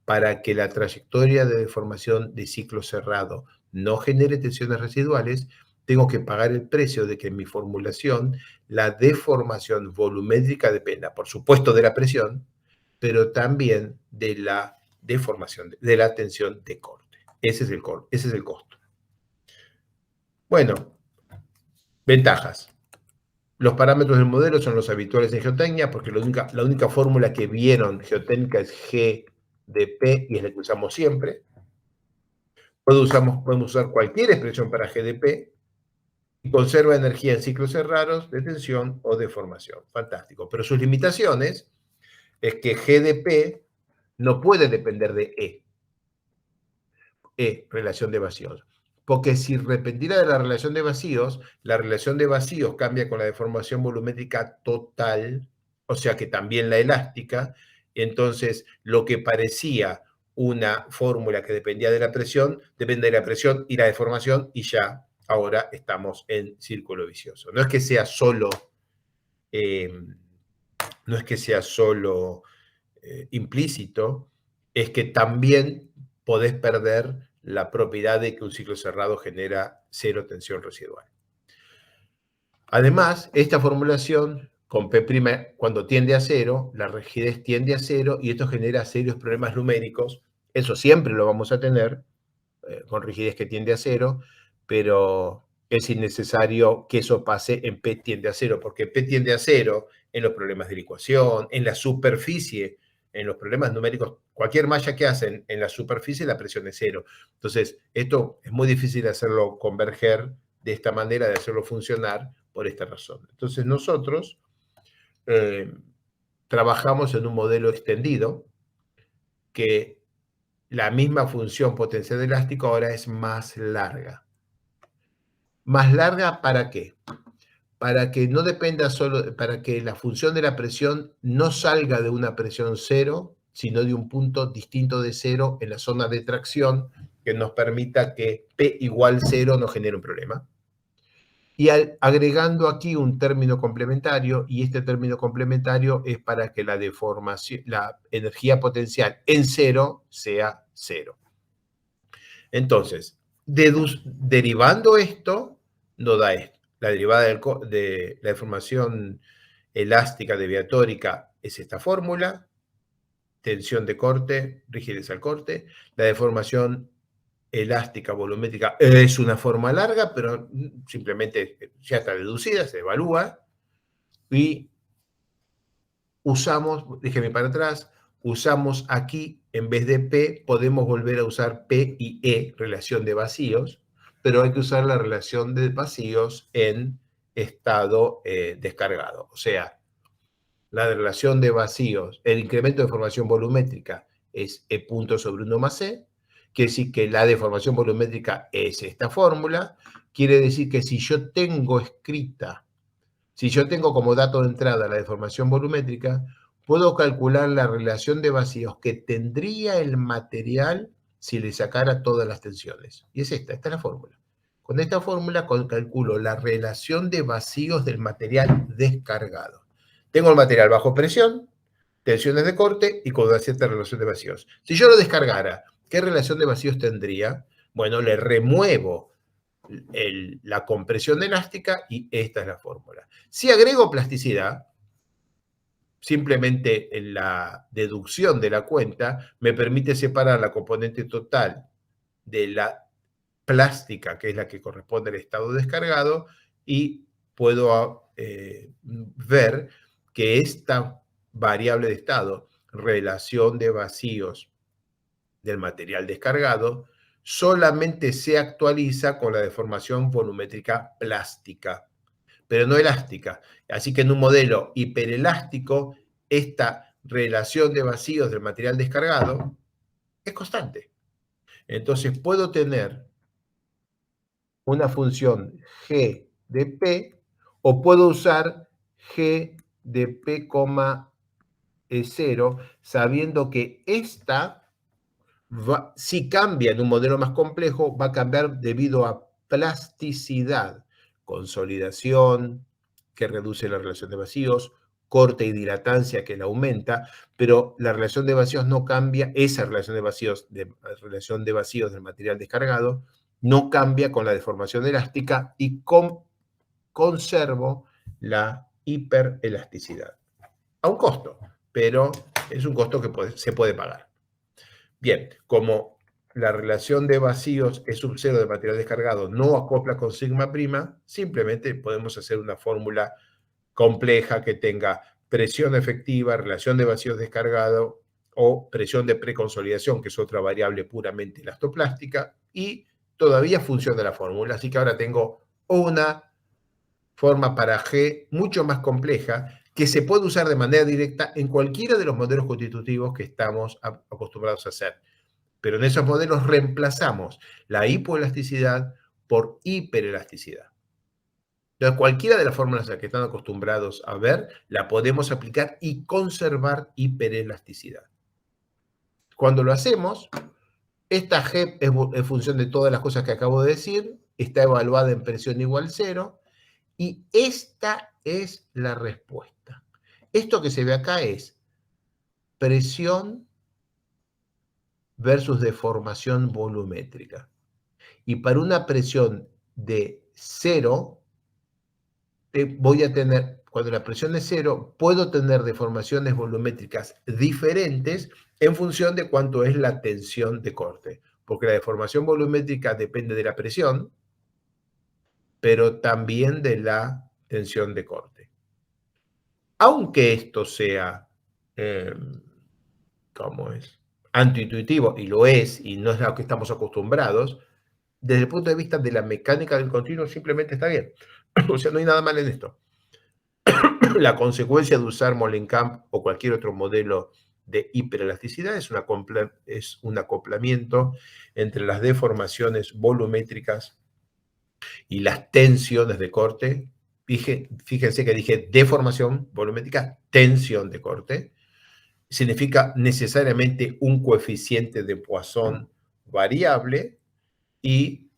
A: Para que la trayectoria de deformación de ciclo cerrado no genere tensiones residuales, tengo que pagar el precio de que en mi formulación la deformación volumétrica dependa, por supuesto, de la presión, pero también de la deformación, de la tensión de corte. Ese es el costo. Bueno, ventajas. Los parámetros del modelo son los habituales en geotecnia, porque la única fórmula que vieron geotécnica es G de P y es la que usamos siempre. Podemos usar cualquier expresión para G de P y conserva energía en ciclos cerrados de tensión o de formación. Fantástico. Pero sus limitaciones es que G de P no puede depender de relación de vacíos. Porque si dependiera de la relación de vacíos cambia con la deformación volumétrica total, o sea que también la elástica. Entonces, lo que parecía una fórmula que dependía de la presión, depende de la presión y la deformación, y ya ahora estamos en círculo vicioso. No es que sea solo, implícito, es que también podés perder la propiedad de que un ciclo cerrado genera cero tensión residual. Además, esta formulación con P', cuando tiende a 0, la rigidez tiende a 0 y esto genera serios problemas numéricos. Eso siempre lo vamos a tener con rigidez que tiende a 0, pero es innecesario que eso pase en P tiende a 0, porque P tiende a 0 en los problemas de la ecuación, en la superficie, en los problemas numéricos, cualquier malla que hacen en la superficie la presión es 0. Entonces, esto es muy difícil de hacerlo converger de esta manera, de hacerlo funcionar por esta razón. Entonces, nosotros trabajamos en un modelo extendido que la misma función potencial elástico ahora es más larga. ¿Más larga para qué? Para que no dependa solo, para que la función de la presión no salga de una presión 0, sino de un punto distinto de 0 en la zona de tracción que nos permita que P igual 0 no genere un problema. Y agregando aquí un término complementario, y este término complementario es para que la deformación, la energía potencial en 0 sea 0. Entonces, derivando esto, nos da esto. La derivada de la deformación elástica deviatórica es esta fórmula, tensión de corte, rigidez al corte. La deformación elástica volumétrica es una forma larga, pero simplemente ya está deducida, se evalúa, y usamos, déjeme para atrás, usamos aquí, en vez de P, podemos volver a usar P y E, relación de vacíos, pero hay que usar la relación de vacíos en estado descargado. O sea, la relación de vacíos, el incremento de formación volumétrica es E punto sobre 1 más E, quiere decir que la deformación volumétrica es esta fórmula, quiere decir que si yo tengo escrita, si yo tengo como dato de entrada la deformación volumétrica, puedo calcular la relación de vacíos que tendría el material si le sacara todas las tensiones. Y es esta es la fórmula. Con esta fórmula calculo la relación de vacíos del material descargado. Tengo el material bajo presión, tensiones de corte y con una cierta relación de vacíos. Si yo lo descargara, ¿qué relación de vacíos tendría? Bueno, le remuevo la compresión elástica y esta es la fórmula. Si agrego plasticidad, simplemente en la deducción de la cuenta me permite separar la componente total de la plástica, que es la que corresponde al estado descargado, y puedo ver que esta variable de estado, relación de vacíos del material descargado, solamente se actualiza con la deformación volumétrica plástica, pero no elástica. Así que en un modelo hiperelástico, esta relación de vacíos del material descargado es constante. Entonces puedo tener una función g de P o puedo usar g de P, E0, sabiendo que esta si cambia en un modelo más complejo, va a cambiar debido a plasticidad, consolidación, que reduce la relación de vacíos, corte y dilatancia, que la aumenta, pero la relación de vacíos no cambia, esa relación de vacíos del material descargado, no cambia con la deformación elástica y conservo la hiperelasticidad. A un costo, pero es un costo que se puede pagar. Bien, como la relación de vacíos es sub 0 de material descargado, no acopla con sigma prima, simplemente podemos hacer una fórmula compleja que tenga presión efectiva, relación de vacíos descargado o presión de preconsolidación, que es otra variable puramente elastoplástica, y todavía funciona la fórmula. Así que ahora tengo una forma para G mucho más compleja que se puede usar de manera directa en cualquiera de los modelos constitutivos que estamos acostumbrados a hacer. Pero en esos modelos reemplazamos la hipoelasticidad por hiperelasticidad. Entonces, cualquiera de las fórmulas a las que están acostumbrados a ver, la podemos aplicar y conservar hiperelasticidad. Cuando lo hacemos, esta G es en función de todas las cosas que acabo de decir, está evaluada en presión igual 0, y esta es la respuesta. Esto que se ve acá es presión versus deformación volumétrica. Y para una presión de 0, voy a tener cuando la presión es 0, puedo tener deformaciones volumétricas diferentes en función de cuánto es la tensión de corte. Porque la deformación volumétrica depende de la presión, pero también de la tensión de corte. Aunque esto sea, ¿cómo es? Antiintuitivo, y lo es, y no es a lo que estamos acostumbrados, desde el punto de vista de la mecánica del continuo simplemente está bien. O sea, no hay nada mal en esto. La consecuencia de usar Molenkamp o cualquier otro modelo de hiperelasticidad es un acoplamiento entre las deformaciones volumétricas y las tensiones de corte. Fíjense que dije deformación volumétrica, tensión de corte. Significa necesariamente un coeficiente de Poisson variable y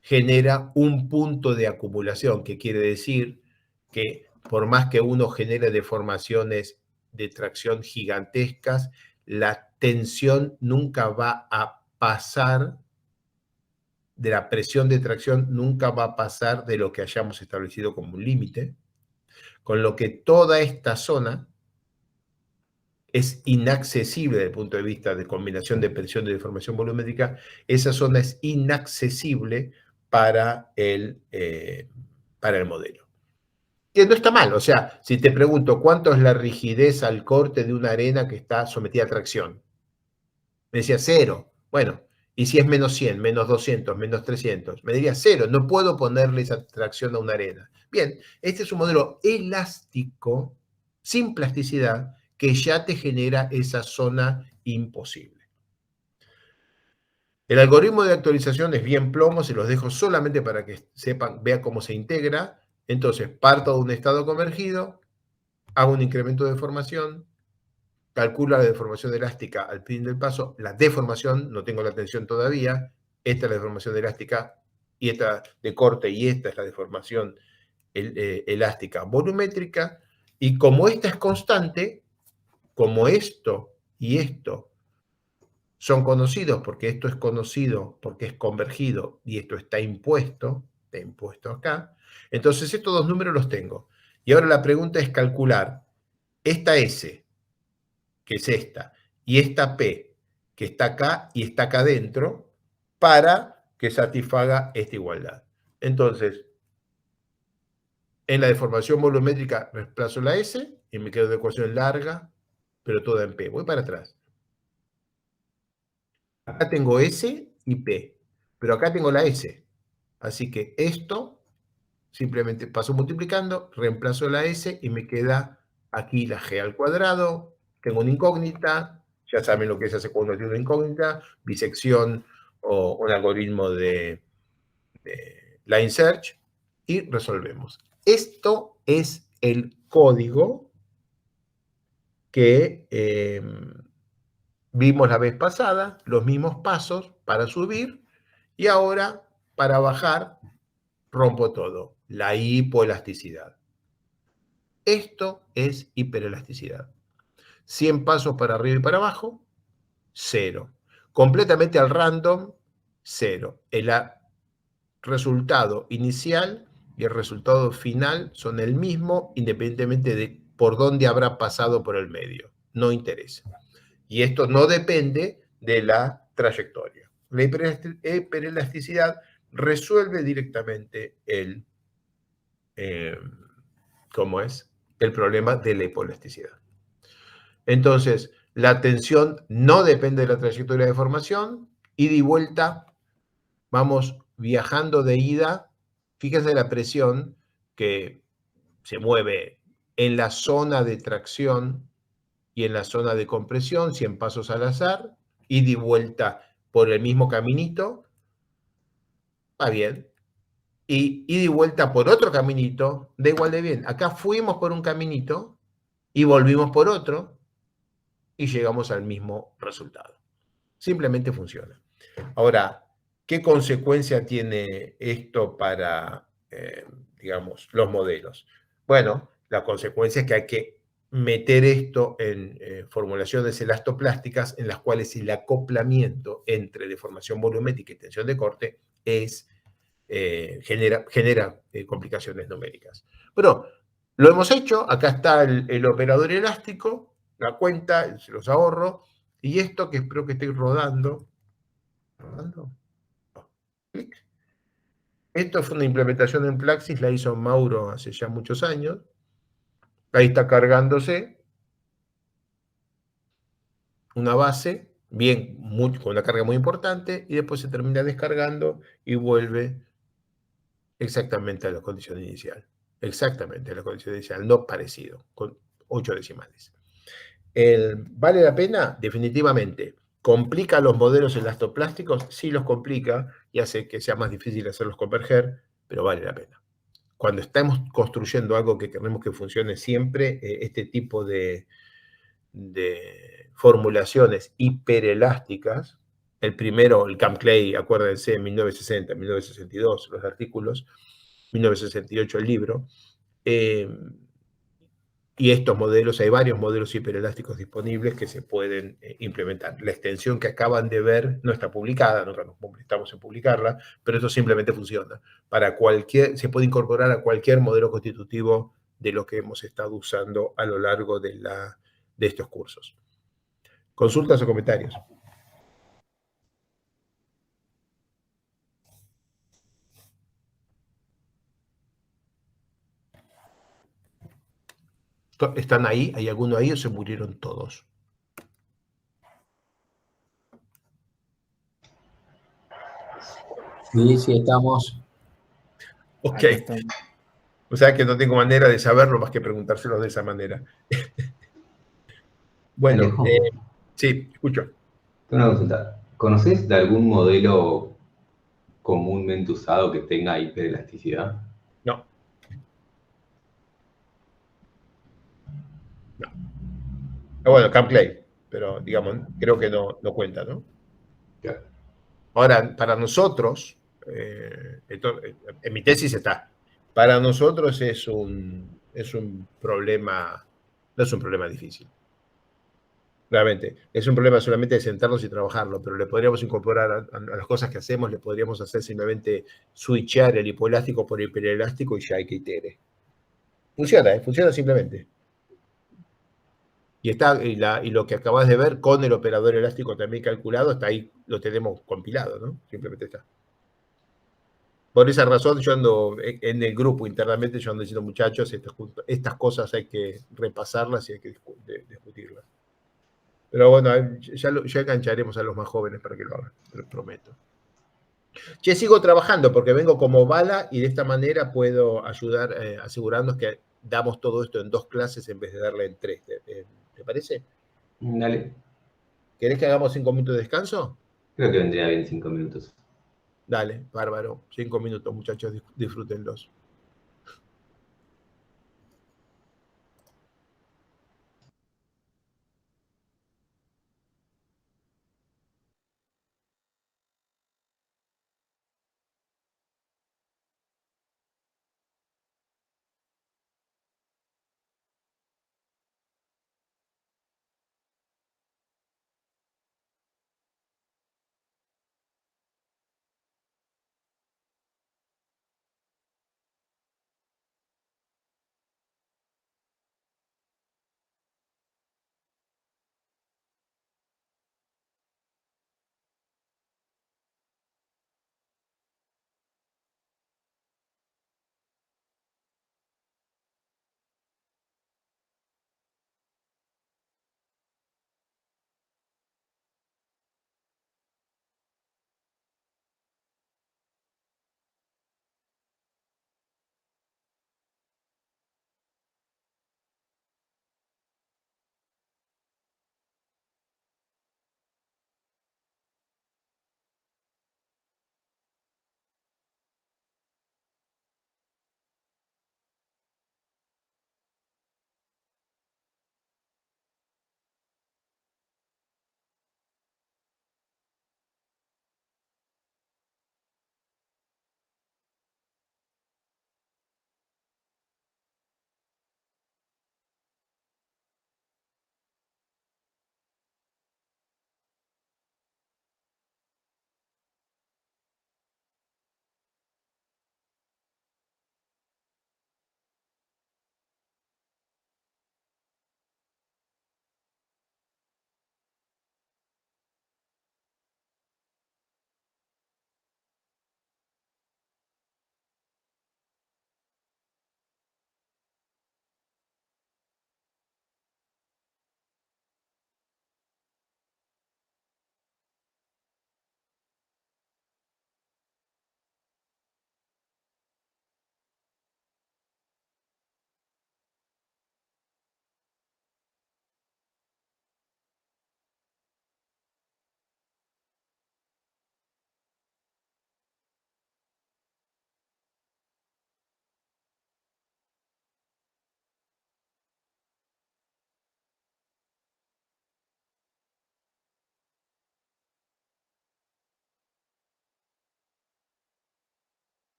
A: genera un punto de acumulación, que quiere decir que por más que uno genere deformaciones de tracción gigantescas, la tensión nunca va a pasar de la presión de tracción, nunca va a pasar de lo que hayamos establecido como un límite, con lo que toda esta zona es inaccesible desde el punto de vista de combinación de presión y deformación volumétrica. Esa zona es inaccesible para el modelo. Y no está mal, o sea, si te pregunto cuánto es la rigidez al corte de una arena que está sometida a tracción, me decía 0. Bueno, y si es menos 100, menos 200, menos 300, me diría 0, no puedo ponerle esa tracción a una arena. Bien, este es un modelo elástico, sin plasticidad, que ya te genera esa zona imposible. El algoritmo de actualización es bien plomo, se los dejo solamente para que sepan, vean cómo se integra. Entonces, parto de un estado convergido, hago un incremento de deformación, calculo la deformación elástica al fin del paso, la deformación, no tengo la tensión todavía, esta es la deformación elástica, y esta de corte, y esta es la deformación elástica volumétrica, y como esta es constante, como esto y esto son conocidos, porque esto es conocido, porque es convergido, y esto está impuesto acá, entonces estos dos números los tengo. Y ahora la pregunta es calcular esta S, que es esta, y esta P, que está acá y está acá adentro, para que satisfaga esta igualdad. Entonces, en la deformación volumétrica reemplazo la S y me quedo de ecuación larga, pero toda en P. Voy para atrás. Acá tengo S y P, pero acá tengo la S. Así que esto simplemente paso multiplicando, reemplazo la S y me queda aquí la G al cuadrado. Tengo una incógnita, ya saben lo que se hace cuando tiene una incógnita, bisección o un algoritmo de line search, y resolvemos. Esto es el código que vimos la vez pasada, los mismos pasos para subir, y ahora para bajar rompo todo, la hipoelasticidad. Esto es hiperelasticidad. 100 pasos para arriba y para abajo, 0. Completamente al random, 0. El resultado inicial y el resultado final son el mismo, independientemente de por dónde habrá pasado por el medio. No interesa. Y esto no depende de la trayectoria. La hiperelasticidad resuelve directamente el problema de la hipoelasticidad. Entonces, la tensión no depende de la trayectoria de formación, ida y vuelta, vamos viajando de ida. Fíjense la presión que se mueve en la zona de tracción y en la zona de compresión, 100 pasos al azar, ida y vuelta por el mismo caminito, va bien. Y ida y vuelta por otro caminito, da igual de bien. Acá fuimos por un caminito y volvimos por otro y llegamos al mismo resultado. Simplemente funciona. Ahora, ¿qué consecuencia tiene esto para, digamos, los modelos? Bueno, la consecuencia es que hay que meter esto en formulaciones elastoplásticas en las cuales el acoplamiento entre deformación volumétrica y tensión de corte genera complicaciones numéricas. Pero Lo hemos hecho, acá está el operador elástico, la cuenta, se los ahorro, y esto que espero que esté rodando. ¿Rodando? No. Clic. Esto fue una implementación en Plaxis, la hizo Mauro hace ya muchos años. Ahí está cargándose una base, bien, con una carga muy importante, y después se termina descargando y vuelve exactamente a la condición inicial. Exactamente a la condición inicial, no parecido, con 8 decimales. ¿Vale la pena? Definitivamente. ¿Complica los modelos elastoplásticos? Sí los complica y hace que sea más difícil hacerlos converger, pero vale la pena. Cuando estamos construyendo algo que queremos que funcione siempre, este tipo de formulaciones hiperelásticas, el primero, el Camp Clay, acuérdense, en 1960, 1962, los artículos, 1968 el libro, y estos modelos, hay varios modelos hiperelásticos disponibles que se pueden implementar. La extensión que acaban de ver no está publicada, nosotros nos molestamos en publicarla, pero eso simplemente funciona. Se puede incorporar a cualquier modelo constitutivo de lo que hemos estado usando a lo largo de estos cursos. ¿Consultas o comentarios? ¿Están ahí? ¿Hay alguno ahí o se murieron todos?
B: Sí, sí, estamos.
A: Ok.
D: Acá estamos.
A: O sea que no tengo manera de saberlo más que preguntárselos de esa manera. Bueno,
C: Alejo,
A: sí, escucho.
C: tengo una consulta. ¿Conoces de algún modelo comúnmente usado que tenga hiperelasticidad?
A: No, no. Bueno, Camp Clay, pero digamos, creo que no cuenta, ¿no?
C: Claro.
A: Ahora, para nosotros, en mi tesis está, para nosotros es un problema, no es un problema difícil. Realmente, es un problema solamente de sentarnos y trabajarlo, pero le podríamos incorporar a las cosas que hacemos, le podríamos hacer simplemente switchar el hipoelástico por hiperelástico y ya hay que itere. Funciona, ¿eh? Funciona simplemente. Y lo que acabas de ver con el operador elástico también calculado, está ahí, lo tenemos compilado, ¿no? Simplemente está. Por esa razón yo ando en el grupo internamente, yo ando diciendo, muchachos, estas cosas hay que repasarlas y hay que discutirlas. Pero bueno, ya engancharemos a los más jóvenes para que lo hagan, te lo prometo. Che, sigo trabajando porque vengo como bala y de esta manera puedo ayudar asegurarnos que damos todo esto en 2 clases en vez de darle en 3. ¿Te parece?
C: Dale,
A: ¿Querés que hagamos 5 minutos de descanso?
C: creo que vendría bien 5 minutos.
A: Dale, bárbaro. 5 minutos, muchachos, disfrútenlos.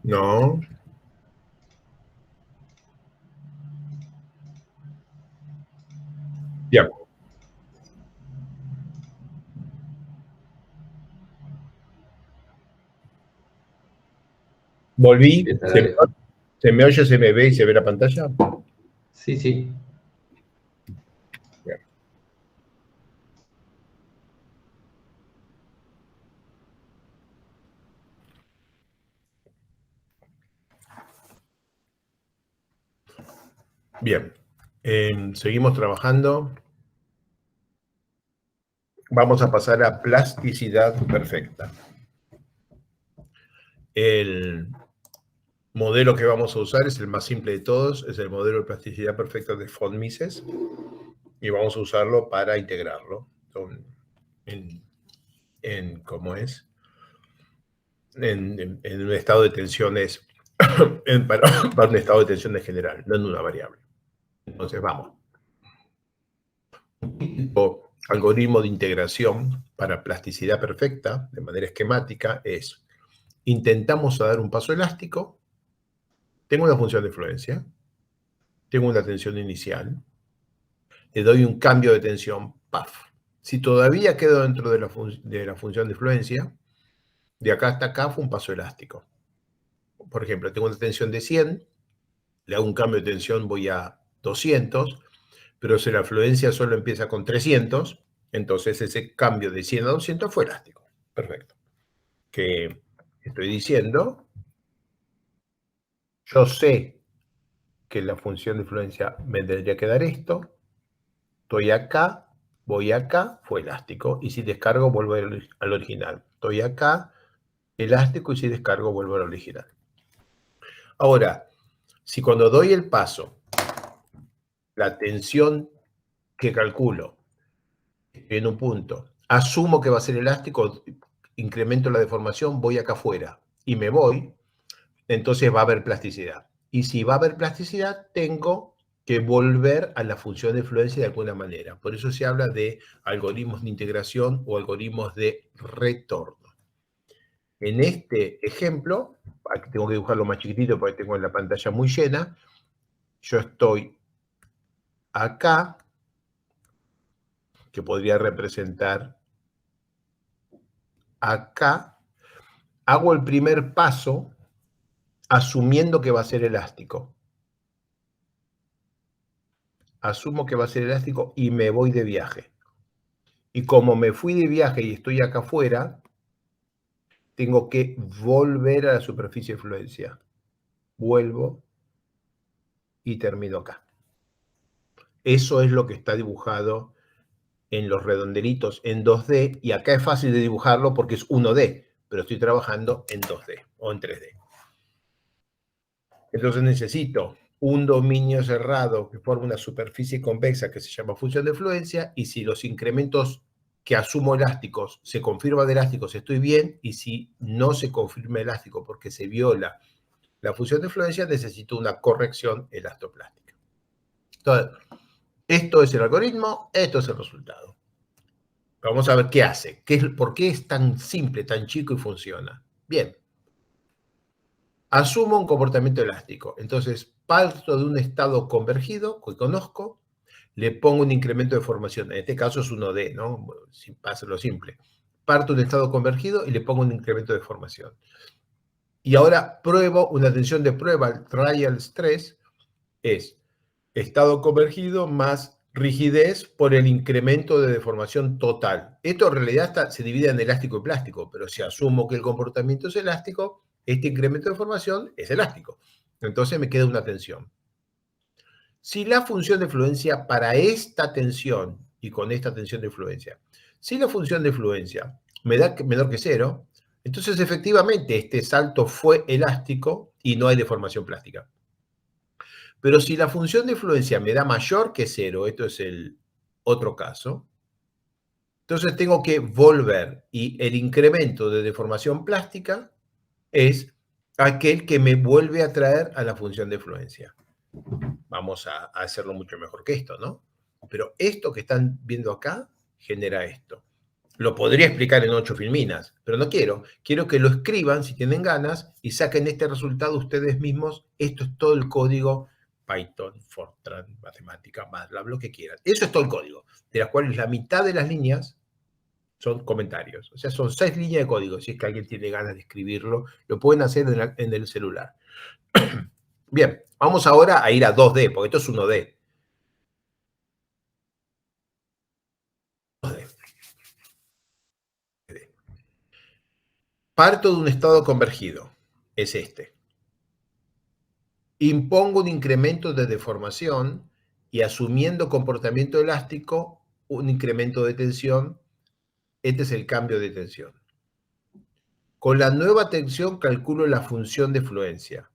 A: No. Ya. Volví.
C: Empieza, dale.
A: ¿Se me oye, se me ve y se ve la pantalla?
C: Sí, sí.
A: Bien. Bien. Seguimos trabajando. Vamos a pasar a plasticidad perfecta. El modelo que vamos a usar es el más simple de todos, es el modelo de plasticidad perfecta de von Mises, y vamos a usarlo para integrarlo ¿cómo es? En un estado de tensiones, para un estado de tensiones general, no en una variable. Entonces, vamos. Algoritmo de integración para plasticidad perfecta, de manera esquemática, es: intentamos dar un paso elástico, tengo una función de influencia, tengo una tensión inicial, le doy un cambio de tensión, ¡paf! Si todavía quedo dentro de la función de influencia, de acá hasta acá fue un paso elástico. Por ejemplo, tengo una tensión de 100, le hago un cambio de tensión, voy a 200, pero si la influencia solo empieza con 300, entonces ese cambio de 100 a 200 fue elástico. Perfecto. ¿Qué estoy diciendo? Yo sé que la función de influencia me tendría que dar esto, estoy acá, voy acá, fue elástico, y si descargo vuelvo al original. Estoy acá, elástico, y si descargo vuelvo al original. Ahora, si cuando doy el paso, la tensión que calculo en un punto, asumo que va a ser elástico, incremento la deformación, voy acá afuera y me voy, entonces va a haber plasticidad. Y si va a haber plasticidad, tengo que volver a la función de influencia de alguna manera. Por eso se habla de algoritmos de integración o algoritmos de retorno. En este ejemplo, aquí tengo que dibujarlo más chiquitito porque tengo la pantalla muy llena, yo estoy acá, que podría representar acá, hago el primer paso asumiendo que va a ser elástico. Asumo que va a ser elástico y me voy de viaje. Y como me fui de viaje y estoy acá afuera, tengo que volver a la superficie de influencia. Vuelvo y termino acá. Eso es lo que está dibujado en los redondelitos en 2D, y acá es fácil de dibujarlo porque es 1D, pero estoy trabajando en 2D o en 3D. Entonces necesito un dominio cerrado que forma una superficie convexa que se llama función de influencia, y si los incrementos que asumo elásticos se confirman elásticos, estoy bien, y si no se confirma elástico porque se viola la función de influencia, necesito una corrección elastoplástica. Entonces, esto es el algoritmo, esto es el resultado. Vamos a ver qué hace, por qué es tan simple, tan chico y funciona. Bien. Asumo un comportamiento elástico. Entonces, parto de un estado convergido que conozco, le pongo un incremento de formación. En este caso es 1D, ¿no? Si pasa lo simple. Parto de un estado convergido y le pongo un incremento de formación. Y ahora pruebo una tensión de prueba, el trial stress, es estado convergido más rigidez por el incremento de deformación total. Esto en realidad se divide en elástico y plástico, pero si asumo que el comportamiento es elástico, este incremento de deformación es elástico. Entonces me queda una tensión. Si la función de influencia para esta tensión y con esta tensión de influencia, si la función de influencia me da menor que 0, entonces efectivamente este salto fue elástico y no hay deformación plástica. Pero si la función de influencia me da mayor que 0, esto es el otro caso, entonces tengo que volver, y el incremento de deformación plástica es aquel que me vuelve a traer a la función de influencia. Vamos a hacerlo mucho mejor que esto, ¿no? Pero esto que están viendo acá genera esto. Lo podría explicar en 8 filminas, pero no quiero. Quiero que lo escriban si tienen ganas y saquen este resultado ustedes mismos. Esto es todo el código Python, Fortran, matemática, MATLAB, lo que quieran. Eso es todo el código, de las cuales la mitad de las líneas son comentarios. O sea, son 6 líneas de código. Si es que alguien tiene ganas de escribirlo, lo pueden hacer en el celular. Bien, vamos ahora a ir a 2D, porque esto es 1D. 2D. Parto de un estado convergido, es este. Impongo un incremento de deformación y asumiendo comportamiento elástico, un incremento de tensión. Este es el cambio de tensión. Con la nueva tensión calculo la función de fluencia.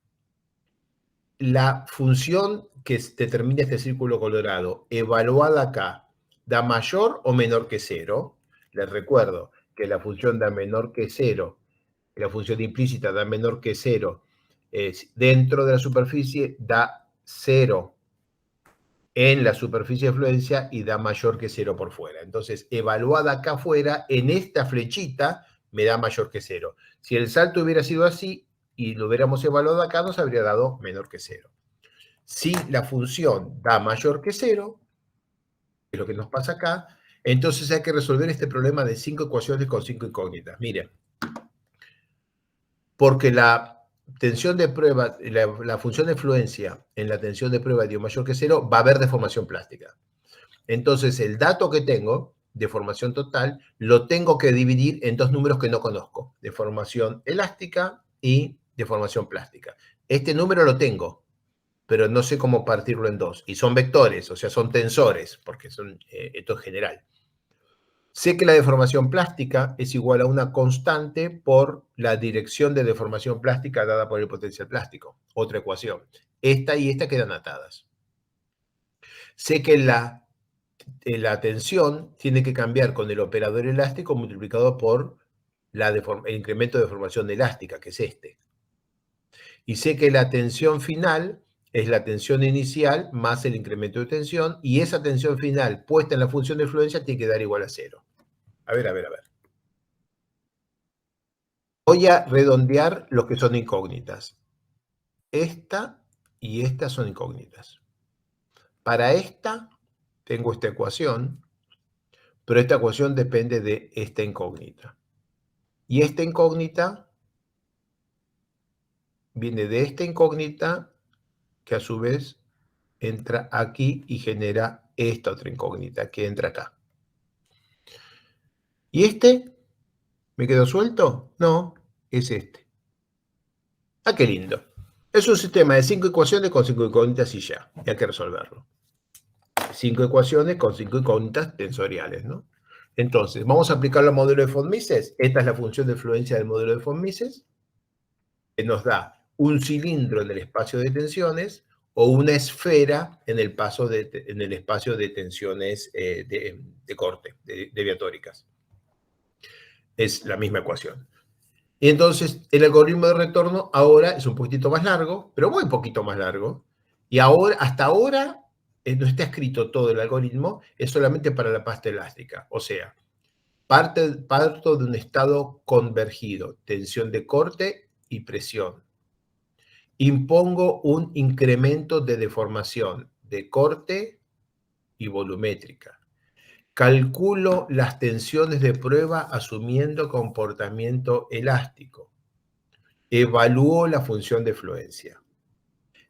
A: La función que determina este círculo colorado, evaluada acá, ¿da mayor o menor que 0? Les recuerdo que la función da menor que 0, la función implícita da menor que 0, dentro de la superficie da 0 en la superficie de fluencia y da mayor que 0 por fuera. Entonces, evaluada acá afuera, en esta flechita, me da mayor que 0. Si el salto hubiera sido así y lo hubiéramos evaluado acá, nos habría dado menor que 0. Si la función da mayor que 0, que es lo que nos pasa acá, entonces hay que resolver este problema de 5 ecuaciones con 5 incógnitas. Miren, porque la tensión de prueba, la función de fluencia en la tensión de prueba dio mayor que 0, va a haber deformación plástica. Entonces, el dato que tengo, deformación total, lo tengo que dividir en 2 números que no conozco, deformación elástica y deformación plástica. Este número lo tengo, pero no sé cómo partirlo en 2. Y son vectores, o sea, son tensores, porque esto es general. Sé que la deformación plástica es igual a una constante por la dirección de deformación plástica dada por el potencial plástico. Otra ecuación. Esta y esta quedan atadas. Sé que la tensión tiene que cambiar con el operador elástico multiplicado por el incremento de deformación elástica, que es este. Y sé que la tensión final es la tensión inicial más el incremento de tensión, y esa tensión final puesta en la función de fluencia tiene que dar igual a 0. A ver. Voy a redondear los que son incógnitas. Esta y esta son incógnitas. Para esta tengo esta ecuación, pero esta ecuación depende de esta incógnita. Y esta incógnita viene de esta incógnita, que a su vez entra aquí y genera esta otra incógnita que entra acá. ¿Y este? ¿Me quedó suelto? No, es este. Ah, qué lindo. Es un sistema de 5 ecuaciones con 5 incógnitas y ya. Y hay que resolverlo. 5 ecuaciones con 5 incógnitas tensoriales, ¿no? Entonces, vamos a aplicarlo al modelo de von Mises. Esta es la función de fluencia del modelo de von Mises, que nos da un cilindro en el espacio de tensiones o una esfera en el espacio de tensiones de corte, deviatóricas. Es la misma ecuación. Y entonces, el algoritmo de retorno ahora es un poquitito más largo, pero muy poquito más largo. Y ahora, hasta ahora, no está escrito todo el algoritmo, es solamente para la pasta elástica. O sea, parto de un estado convergido, tensión de corte y presión. Impongo un incremento de deformación de corte y volumétrica. Calculo las tensiones de prueba asumiendo comportamiento elástico. Evalúo la función de fluencia.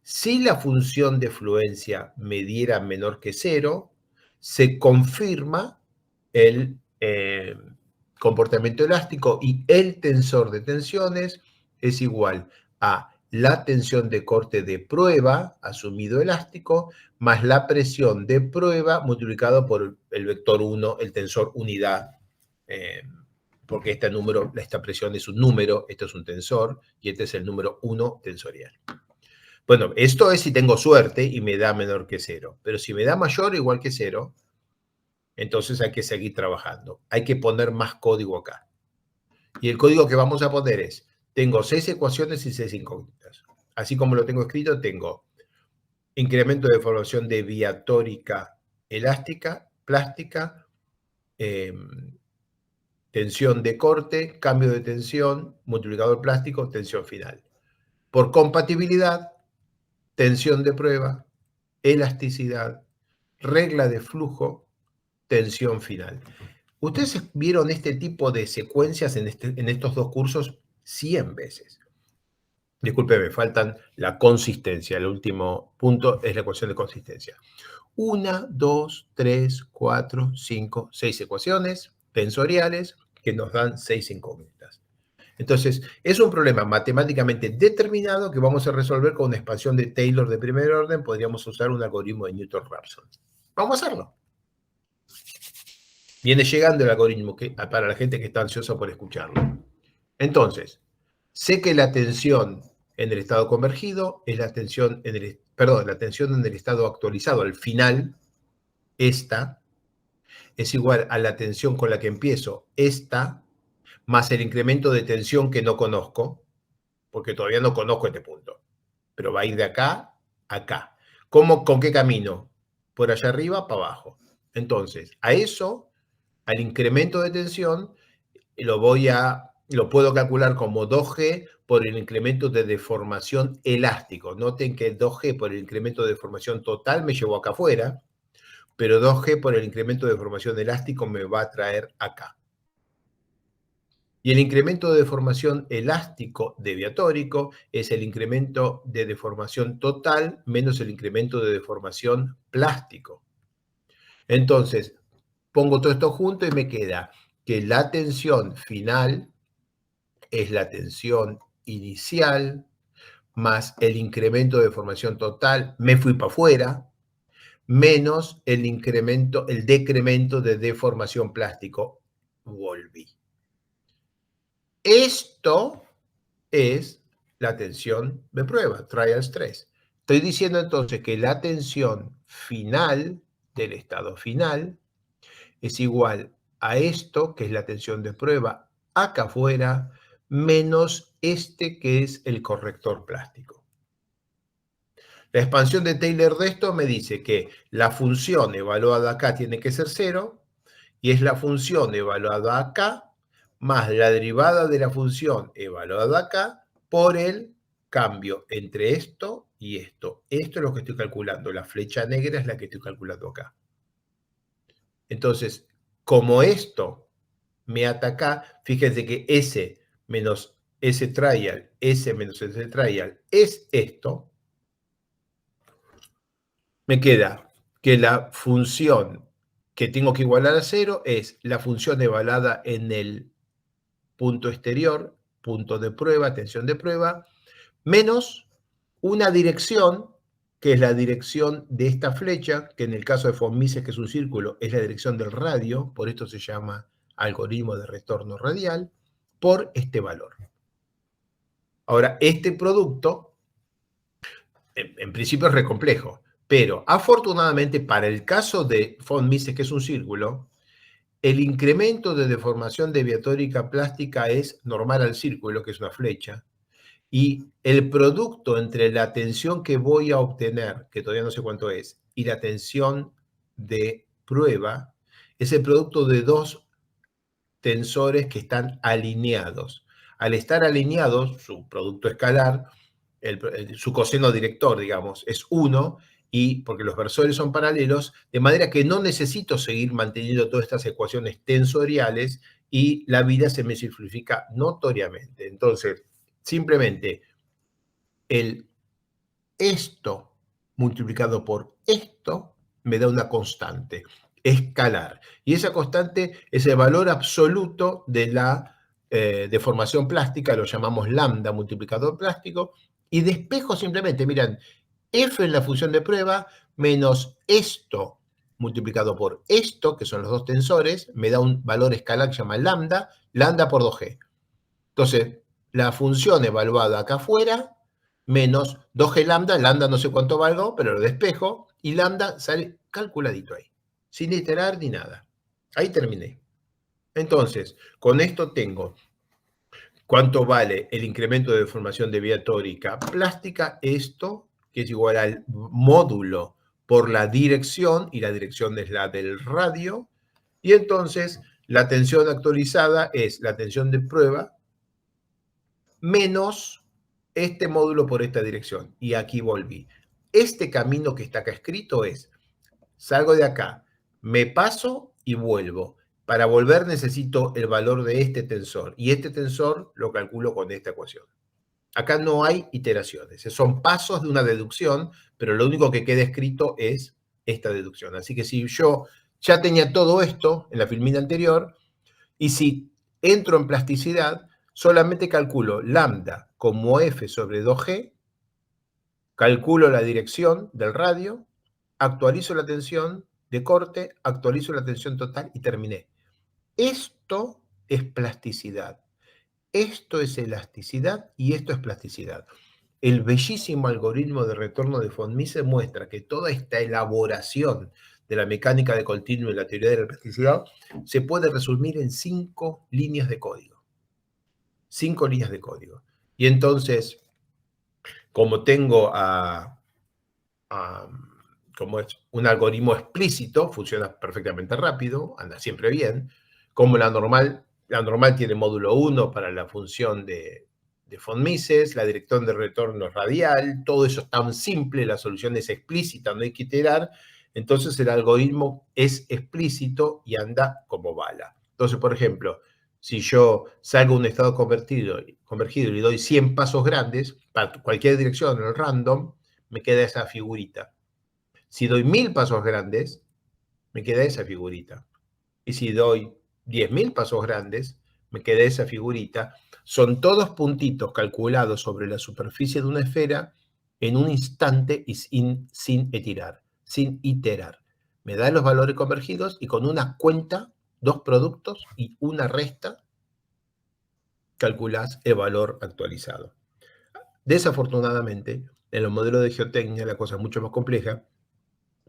A: Si la función de fluencia me diera menor que 0, se confirma el comportamiento elástico y el tensor de tensiones es igual a la tensión de corte de prueba, asumido elástico, más la presión de prueba multiplicado por el vector 1, el tensor unidad, porque esta presión es un número, esto es un tensor, y este es el número 1 tensorial. Bueno, esto es si tengo suerte y me da menor que 0, pero si me da mayor o igual que 0, entonces hay que seguir trabajando. Hay que poner más código acá. Y el código que vamos a poner es, tengo 6 ecuaciones y 6 incógnitas. Así como lo tengo escrito, tengo incremento de deformación deviatórica elástica, plástica, tensión de corte, cambio de tensión, multiplicador plástico, tensión final. Por compatibilidad, tensión de prueba, elasticidad, regla de flujo, tensión final. Ustedes vieron este tipo de secuencias en estos dos cursos 100 veces. Discúlpeme, faltan la consistencia. El último punto es la ecuación de consistencia. 1, 2, 3, 4, 5, 6 ecuaciones tensoriales que nos dan 6 incógnitas. Entonces, es un problema matemáticamente determinado que vamos a resolver con una expansión de Taylor de primer orden. Podríamos usar un algoritmo de Newton-Raphson. Vamos a hacerlo. Viene llegando el algoritmo para la gente que está ansiosa por escucharlo. Entonces, sé que la tensión en el estado convergido es la tensión en el estado actualizado al final, esta, es igual a la tensión con la que empiezo, esta, más el incremento de tensión que no conozco, porque todavía no conozco este punto, pero va a ir de acá a acá. ¿Con qué camino? Por allá arriba para abajo. Entonces, a eso, al incremento de tensión, lo puedo calcular como 2G por el incremento de deformación elástico. Noten que 2G por el incremento de deformación total me llevó acá afuera, pero 2G por el incremento de deformación elástico me va a traer acá. Y el incremento de deformación elástico deviatórico es el incremento de deformación total menos el incremento de deformación plástico. Entonces, pongo todo esto junto y me queda que la tensión final es la tensión inicial más el incremento de deformación total, me fui para afuera, menos el decremento de deformación plástico, volví. Esto es la tensión de prueba, trial stress. Estoy diciendo entonces que la tensión final del estado final es igual a esto, que es la tensión de prueba acá afuera, menos este que es el corrector plástico. La expansión de Taylor de esto me dice que la función evaluada acá tiene que ser 0 y es la función evaluada acá más la derivada de la función evaluada acá por el cambio entre esto y esto. Esto es lo que estoy calculando. La flecha negra es la que estoy calculando acá. Entonces, como esto me ataca, fíjense que S menos S trial, S menos S trial es esto. Me queda que la función que tengo que igualar a 0 es la función evaluada en el punto exterior, punto de prueba, tensión de prueba, menos una dirección, que es la dirección de esta flecha, que en el caso de von Mises, que es un círculo, es la dirección del radio, por esto se llama algoritmo de retorno radial, por este valor. Ahora, este producto, en principio es re complejo, pero afortunadamente para el caso de von Mises, que es un círculo, el incremento de deformación deviatórica plástica es normal al círculo, que es una flecha, y el producto entre la tensión que voy a obtener, que todavía no sé cuánto es, y la tensión de prueba, es el producto de dos tensores que están alineados. Al estar alineados, su producto escalar, su coseno director, digamos, es 1, y porque los versores son paralelos, de manera que no necesito seguir manteniendo todas estas ecuaciones tensoriales y la vida se me simplifica notoriamente. Entonces, simplemente esto multiplicado por esto me da una constante escalar. Y esa constante es el valor absoluto de la deformación plástica, lo llamamos lambda multiplicador plástico, y despejo simplemente, miren, f en la función de prueba menos esto multiplicado por esto, que son los dos tensores, me da un valor escalar que se llama lambda, lambda por 2g. Entonces, la función evaluada acá afuera, menos 2g lambda, lambda no sé cuánto valgo, pero lo despejo, y lambda sale calculadito ahí, sin iterar ni nada. Ahí terminé. Entonces, con esto tengo cuánto vale el incremento de deformación deviatórica plástica, esto, que es igual al módulo por la dirección, y la dirección es la del radio, y entonces la tensión actualizada es la tensión de prueba menos este módulo por esta dirección. Y aquí volví. Este camino que está acá escrito es, salgo de acá, me paso y vuelvo. Para volver necesito el valor de este tensor. Y este tensor lo calculo con esta ecuación. Acá no hay iteraciones. Son pasos de una deducción, pero lo único que queda escrito es esta deducción. Así que si yo ya tenía todo esto en la filmina anterior, y si entro en plasticidad, solamente calculo lambda como f sobre 2g, calculo la dirección del radio, actualizo la tensión de corte, actualizo la tensión total y terminé. Esto es plasticidad, esto es elasticidad y esto es plasticidad. El bellísimo algoritmo de retorno de von Mises muestra que toda esta elaboración de la mecánica de continuo y la teoría de la plasticidad se puede resumir en 5 líneas de código. 5 líneas de código. Y entonces, como tengo como es un algoritmo explícito, funciona perfectamente rápido, anda siempre bien, como la normal tiene módulo 1 para la función de von Mises, la dirección de retorno es radial, todo eso es tan simple, la solución es explícita, no hay que iterar, entonces el algoritmo es explícito y anda como bala. Entonces, por ejemplo, si yo salgo de un estado convergido y le doy 100 pasos grandes, para cualquier dirección en el random, me queda esa figurita. Si doy 1000 pasos grandes, me queda esa figurita. Y si doy 10.000 pasos grandes, me queda esa figurita. Son todos puntitos calculados sobre la superficie de una esfera en un instante y sin iterar. Me da los valores convergidos y con una cuenta, 2 productos y una resta, calculas el valor actualizado. Desafortunadamente, en los modelos de geotecnia la cosa es mucho más compleja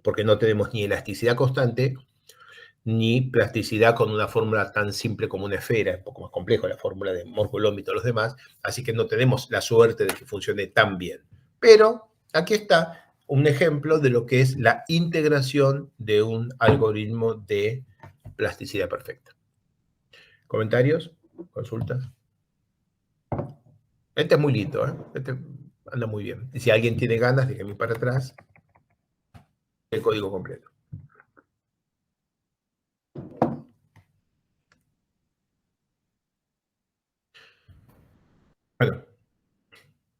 A: porque no tenemos ni elasticidad constante ni plasticidad con una fórmula tan simple como una esfera, es un poco más complejo la fórmula de Moore-Coulomb y todos los demás, así que no tenemos la suerte de que funcione tan bien. Pero aquí está un ejemplo de lo que es la integración de un algoritmo de plasticidad perfecta. ¿Comentarios? ¿Consultas? Este es muy lindo, ¿eh? Este anda muy bien. Y si alguien tiene ganas, déjenme para atrás el código completo. Bueno,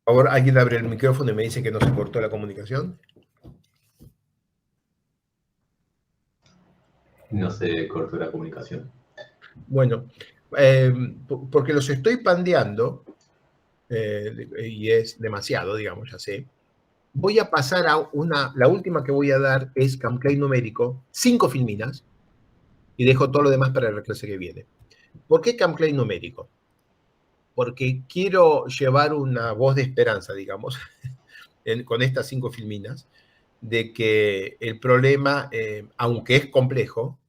A: por favor, alguien abre el micrófono y me dice que no se cortó la comunicación.
C: No se cortó la comunicación.
A: Bueno, porque los estoy pandeando, y es demasiado, digamos, ya sé. Voy a pasar a la última que voy a dar es Camp-Clay numérico, 5 filminas, y dejo todo lo demás para la clase que viene. ¿Por qué Camp-Clay numérico? Porque quiero llevar una voz de esperanza, digamos, con estas 5 filminas, de que el problema, aunque es complejo,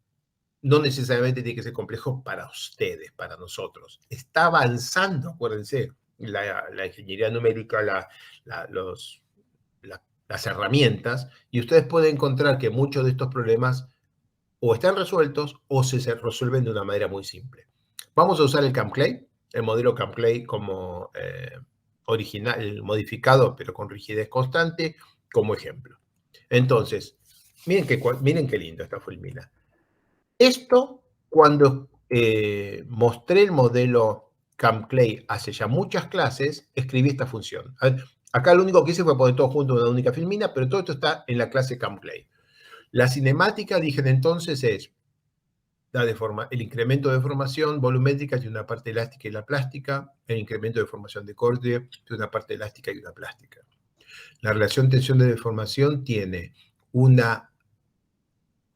A: no necesariamente tiene que ser complejo para ustedes, para nosotros. Está avanzando, acuérdense, la ingeniería numérica, las herramientas, y ustedes pueden encontrar que muchos de estos problemas o están resueltos o se resuelven de una manera muy simple. Vamos a usar el Camp-Clay, el modelo Camp-Clay como original, modificado, pero con rigidez constante, como ejemplo. Entonces, miren qué lindo esta fulmina. Esto, cuando mostré el modelo Camp-Clay hace ya muchas clases, escribí esta función. Acá lo único que hice fue poner todo junto en una única filmina, pero todo esto está en la clase Camp-Clay. La cinemática, dije entonces, es el incremento de deformación volumétrica de una parte elástica y la plástica, el incremento de deformación de corte de una parte elástica y una plástica. La relación tensión de deformación tiene una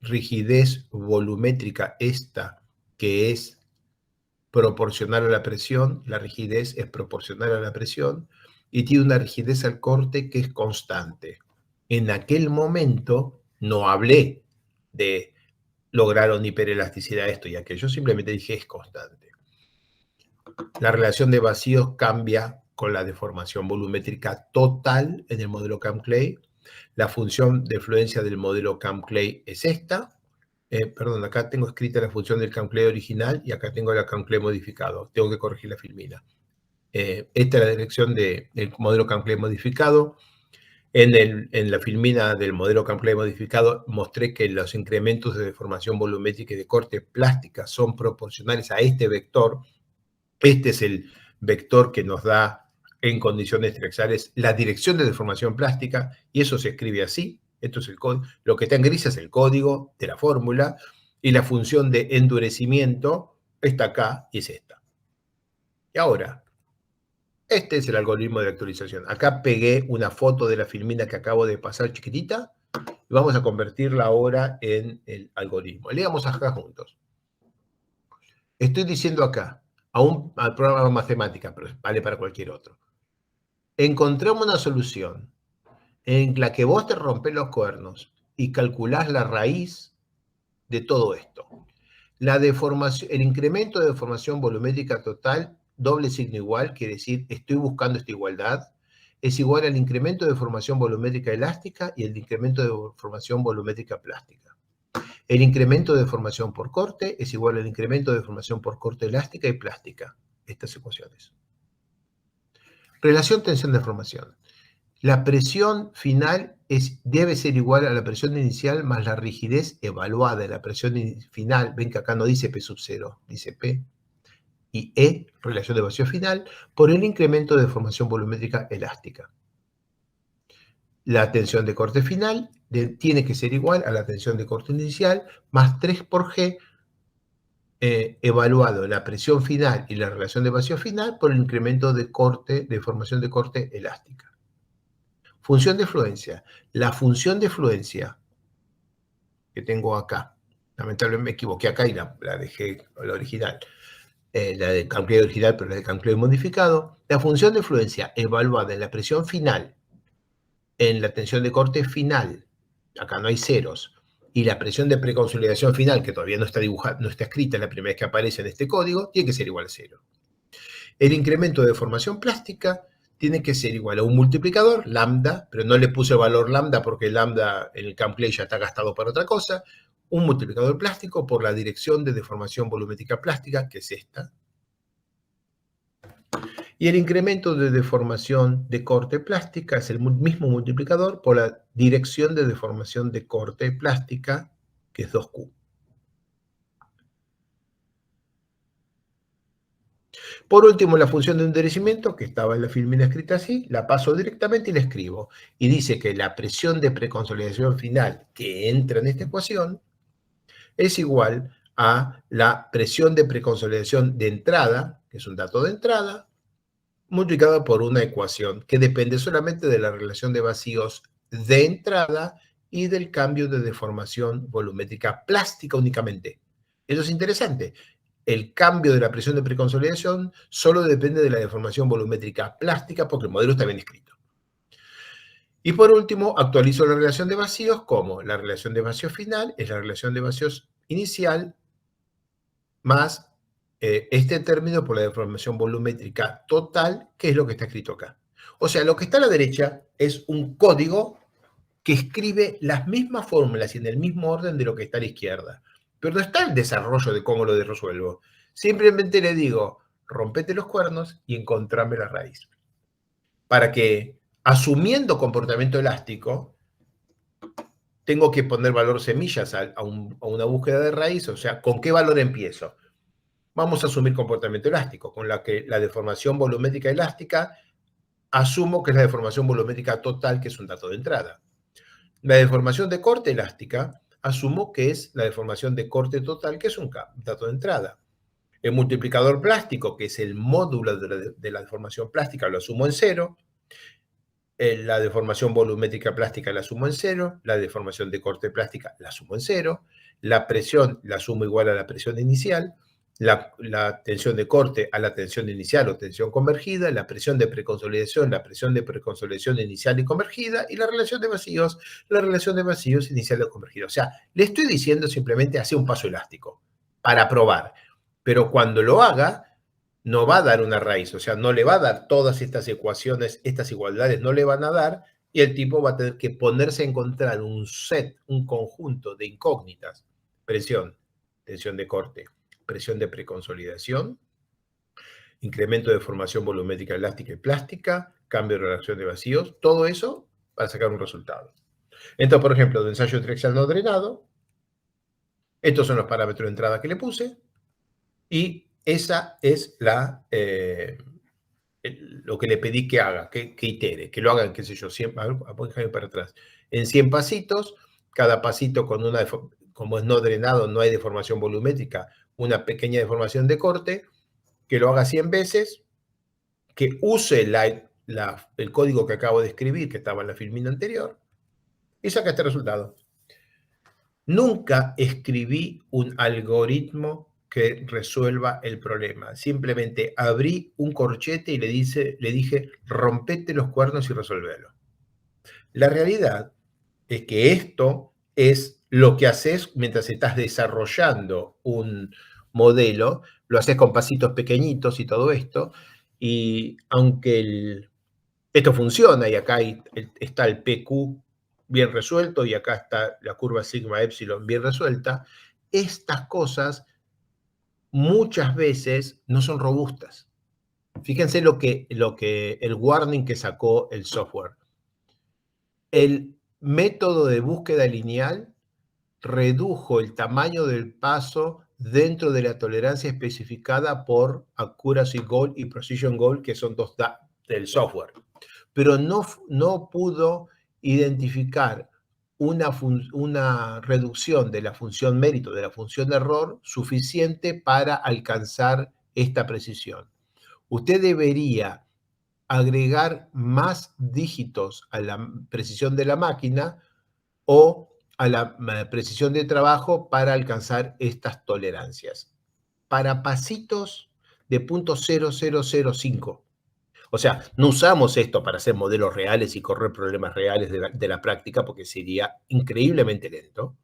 A: rigidez volumétrica esta, que es proporcional a la presión, la rigidez es proporcional a la presión, y tiene una rigidez al corte que es constante. En aquel momento no hablé de lograron hiperelasticidad esto y aquello, simplemente dije es constante. La relación de vacíos cambia con la deformación volumétrica total en el modelo Camp-Clay. La función de fluencia del modelo Camp-Clay es esta, Perdón, acá tengo escrita la función del Cancle original y acá tengo la Cancle modificado. Tengo que corregir la filmina. Esta es la dirección del modelo Cancle modificado. En la filmina del modelo Cancle modificado mostré que los incrementos de deformación volumétrica y de corte plástica son proporcionales a este vector. Este es el vector que nos da en condiciones triaxiales la dirección de deformación plástica, y eso se escribe así. Esto es el código. Lo que está en gris es el código de la fórmula, y la función de endurecimiento está acá y es esta. Y ahora, este es el algoritmo de actualización. Acá pegué una foto de la filmina que acabo de pasar chiquitita y vamos a convertirla ahora en el algoritmo. Leamos acá juntos. Estoy diciendo acá, al programa de matemática, pero vale para cualquier otro. Encontramos una solución en la que vos te rompés los cuernos y calculás la raíz de todo esto. La deformación, el incremento de deformación volumétrica total, doble signo igual, quiere decir, estoy buscando esta igualdad, es igual al incremento de deformación volumétrica elástica y el incremento de deformación volumétrica plástica. El incremento de deformación por corte es igual al incremento de deformación por corte elástica y plástica. Estas ecuaciones. Relación tensión-deformación. La presión final debe ser igual a la presión inicial más la rigidez evaluada de la presión final. Ven que acá no dice P sub 0, dice P. Y E, relación de vacío final, por el incremento de deformación volumétrica elástica. La tensión de corte final tiene que ser igual a la tensión de corte inicial más 3 por G, evaluado la presión final y la relación de vacío final por el incremento de deformación de corte elástica. Función de fluencia. La función de fluencia que tengo acá, lamentablemente me equivoqué acá y la dejé la original, la de Cancle original, pero la de Cancle modificado. La función de fluencia evaluada en la presión final, en la tensión de corte final, acá no hay ceros, y la presión de preconsolidación final, que todavía no está dibujada, no está escrita, la primera vez que aparece en este código, tiene que ser igual a 0. El incremento de deformación plástica tiene que ser igual a un multiplicador, lambda, pero no le puse el valor lambda porque lambda en el Cancle ya está gastado para otra cosa, un multiplicador plástico por la dirección de deformación volumétrica plástica, que es esta, y el incremento de deformación de corte plástica es el mismo multiplicador por la dirección de deformación de corte plástica, que es 2Q. Por último, la función de endurecimiento, que estaba en la filmina escrita así, la paso directamente y la escribo. Y dice que la presión de preconsolidación final que entra en esta ecuación es igual a la presión de preconsolidación de entrada, que es un dato de entrada, multiplicado por una ecuación que depende solamente de la relación de vacíos de entrada y del cambio de deformación volumétrica plástica únicamente. Eso es interesante. El cambio de la presión de preconsolidación solo depende de la deformación volumétrica plástica porque el modelo está bien escrito. Y por último, actualizo la relación de vacíos como la relación de vacío final es la relación de vacíos inicial más este término por la deformación volumétrica total, que es lo que está escrito acá. O sea, lo que está a la derecha es un código que escribe las mismas fórmulas y en el mismo orden de lo que está a la izquierda. Pero no está el desarrollo de cómo lo resuelvo. Simplemente le digo, rompete los cuernos y encontrame la raíz. Para que, asumiendo comportamiento elástico, tengo que poner valor semillas a una búsqueda de raíz. O sea, ¿con qué valor empiezo? Vamos a asumir comportamiento elástico, con la que la deformación volumétrica elástica, asumo que es la deformación volumétrica total, que es un dato de entrada. La deformación de corte elástica, asumo que es la deformación de corte total, que es un dato de entrada. El multiplicador plástico, que es el módulo de la deformación plástica, lo asumo en 0. La deformación volumétrica plástica la asumo en 0. La deformación de corte plástica la asumo en 0. La presión la asumo igual a la presión inicial. La tensión de corte a la tensión inicial o tensión convergida, la presión de preconsolidación inicial y convergida, y la relación de vacíos inicial y convergida. O sea, le estoy diciendo simplemente hacer un paso elástico para probar, pero cuando lo haga, no va a dar una raíz, o sea, no le va a dar todas estas ecuaciones, estas igualdades no le van a dar, y el tipo va a tener que ponerse a encontrar un set, un conjunto de incógnitas presión, tensión de corte, presión de preconsolidación, incremento de formación volumétrica elástica y plástica, cambio de relación de vacíos, todo eso para sacar un resultado. Entonces, por ejemplo, de ensayo triaxial no drenado, estos son los parámetros de entrada que le puse, y esa es lo que le pedí que haga, que itere, que lo hagan, qué sé yo, 100, voy a ir para atrás, en 100 pasitos, cada pasito con como es no drenado, no hay deformación volumétrica, una pequeña deformación de corte, que lo haga 100 veces, que use el código que acabo de escribir, que estaba en la filmina anterior, y saca este resultado. Nunca escribí un algoritmo que resuelva el problema. Simplemente abrí un corchete y le dije, rompete los cuernos y resolvelo. La realidad es que esto es lo que haces mientras estás desarrollando un modelo, lo haces con pasitos pequeñitos y todo esto, y aunque esto funciona, y acá está el PQ bien resuelto, y acá está la curva sigma epsilon bien resuelta, estas cosas muchas veces no son robustas. Fíjense el warning que sacó el software. El método de búsqueda lineal redujo el tamaño del paso dentro de la tolerancia especificada por Accuracy Goal y Precision Goal, que son dos del software. Pero no pudo identificar una reducción de la función mérito, de la función error, suficiente para alcanzar esta precisión. Usted debería agregar más dígitos a la precisión de la máquina o a la precisión de trabajo para alcanzar estas tolerancias. Para pasitos de 0.0005. O sea, no usamos esto para hacer modelos reales y correr problemas reales de la práctica porque sería increíblemente lento,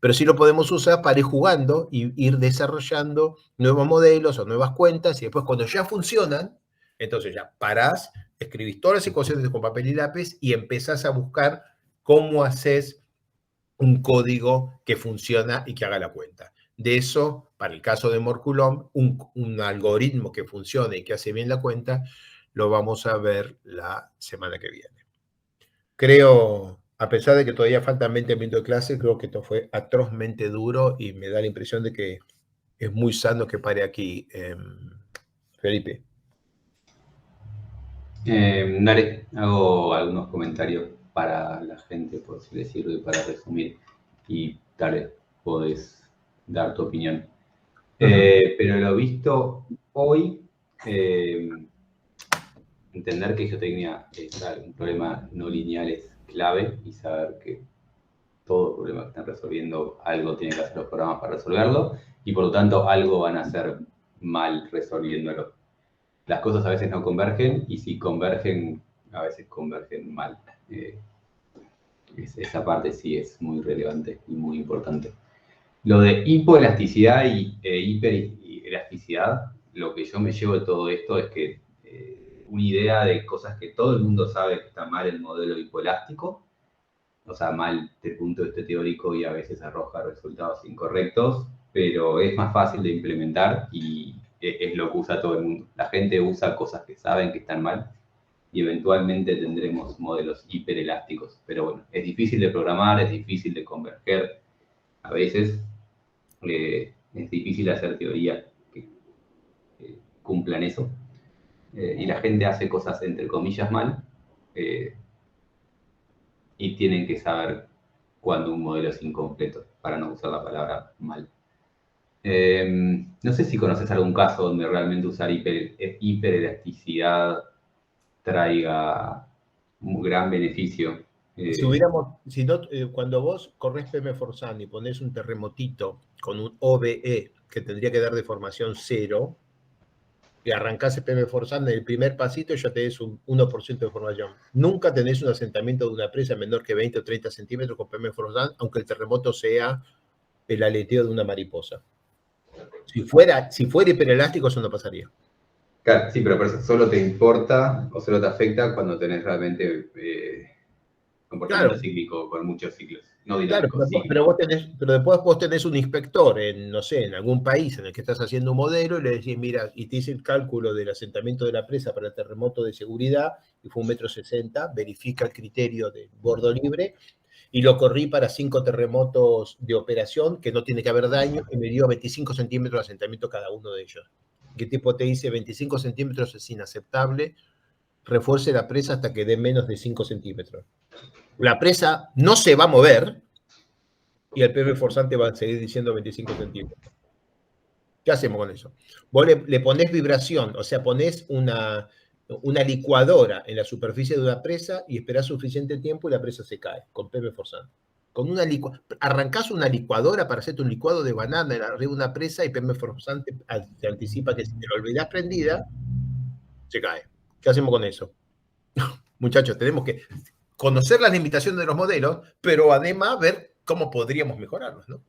A: pero sí lo podemos usar para ir jugando y ir desarrollando nuevos modelos o nuevas cuentas, y después cuando ya funcionan, entonces ya parás, escribís todas las ecuaciones con papel y lápiz y empezás a buscar cómo haces un código que funciona y que haga la cuenta. De eso, para el caso de Morculom, un algoritmo que funcione y que hace bien la cuenta, lo vamos a ver la semana que viene. Creo, a pesar de que todavía faltan 20 minutos de clase, creo que esto fue atrozmente duro y me da la impresión de que es muy sano que pare aquí. Felipe.
C: Dale, hago algunos comentarios para la gente, por si les sirve, para resumir, y dale, podés dar tu opinión. Pero lo visto hoy, entender que geotecnia es un problema no lineal es clave, y saber que todo problema que están resolviendo, algo tienen que hacer los programas para resolverlo, y por lo tanto algo van a hacer mal resolviéndolo. Las cosas a veces no convergen, y si convergen, a veces convergen mal. Esa parte sí es muy relevante y muy importante. Lo de hipoelasticidad e hiperelasticidad, lo que yo me llevo de todo esto es que una idea de cosas que todo el mundo sabe que está mal el modelo hipoelástico, o sea, mal desde el punto de vista teórico, y a veces arroja resultados incorrectos, pero es más fácil de implementar y es lo que usa todo el mundo. La gente usa cosas que saben que están mal y eventualmente tendremos modelos hiperelásticos. Pero bueno, es difícil de programar, es difícil de converger. A veces es difícil hacer teoría que cumplan eso. Y la gente hace cosas entre comillas mal, y tienen que saber cuando un modelo es incompleto, para no usar la palabra mal. No sé si conoces algún caso donde realmente usar hiperelasticidad traiga un gran beneficio.
A: Cuando vos corres PM Forzan y pones un terremotito con un OBE que tendría que dar deformación 0, y arrancás el PM Forzan, en el primer pasito ya tenés un 1% de deformación. Nunca tenés un asentamiento de una presa menor que 20 o 30 centímetros con PM Forzan, aunque el terremoto sea el aleteo de una mariposa. Si fuera hiperelástico, eso no pasaría.
C: Claro, sí, pero por eso solo te importa o solo te afecta cuando tenés realmente comportamiento cíclico con muchos ciclos. no
A: Claro,
C: dinámico, cíclico.
A: pero después vos tenés un inspector en, no sé, en algún país en el que estás haciendo un modelo y le decís, mira, y te hice el cálculo del asentamiento de la presa para el terremoto de seguridad y fue 1,60 m, verifica el criterio de bordo libre y lo corrí para 5 terremotos de operación, que no tiene que haber daño, y me dio 25 centímetros de asentamiento cada uno de ellos. ¿Qué tipo te dice? 25 centímetros es inaceptable, refuerce la presa hasta que dé menos de 5 centímetros. La presa no se va a mover y el PV forzante va a seguir diciendo 25 centímetros. ¿Qué hacemos con eso? Vos le ponés vibración, o sea, ponés una licuadora en la superficie de una presa y esperás suficiente tiempo y la presa se cae con PV forzante. Arrancás una licuadora para hacerte un licuado de banana arriba de una presa y PV forzante te anticipa que si te lo olvidás prendida, se cae. ¿Qué hacemos con eso? Muchachos, tenemos que conocer las limitaciones de los modelos, pero además ver cómo podríamos mejorarlos, ¿no?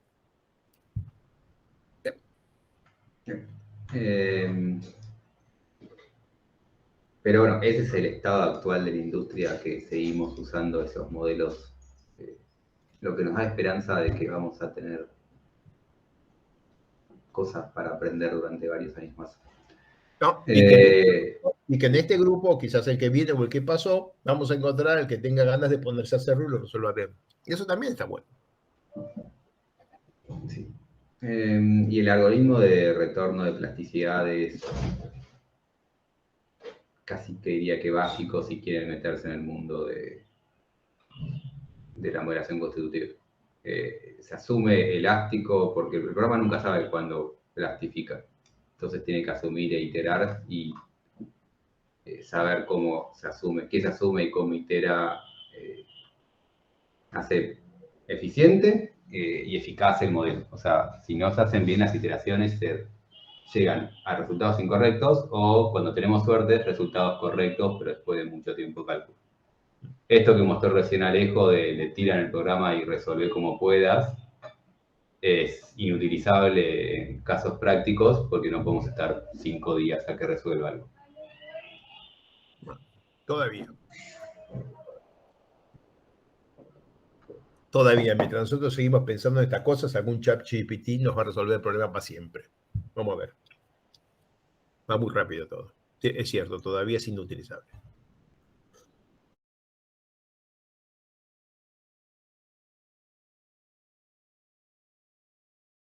C: Pero bueno, ese es el estado actual de la industria, que seguimos usando esos modelos, lo que nos da esperanza de que vamos a tener cosas para aprender durante varios años más.
A: No, y que en este grupo, quizás el que viene o el que pasó, vamos a encontrar el que tenga ganas de ponerse a hacerlo y lo resolveremos. Y eso también está bueno.
C: Sí. Y el algoritmo de retorno de plasticidad es casi te diría que básico si quieren meterse en el mundo de la modelación constitutiva. Se asume elástico porque el programa nunca sabe cuándo plastifica. Entonces tiene que asumir e iterar y saber cómo se asume, qué se asume y cómo itera, hace eficiente y eficaz el modelo. O sea, si no se hacen bien las iteraciones, se llegan a resultados incorrectos o, cuando tenemos suerte, resultados correctos, pero después de mucho tiempo de cálculo. Esto que mostró recién Alejo de le tiran el programa y resolver como puedas, es inutilizable en casos prácticos porque no podemos estar 5 días a que resuelva algo.
A: Todavía. Todavía, mientras nosotros seguimos pensando en estas cosas, algún ChatGPT nos va a resolver el problema para siempre. Vamos a ver. Va muy rápido todo. Sí, es cierto, todavía es inutilizable.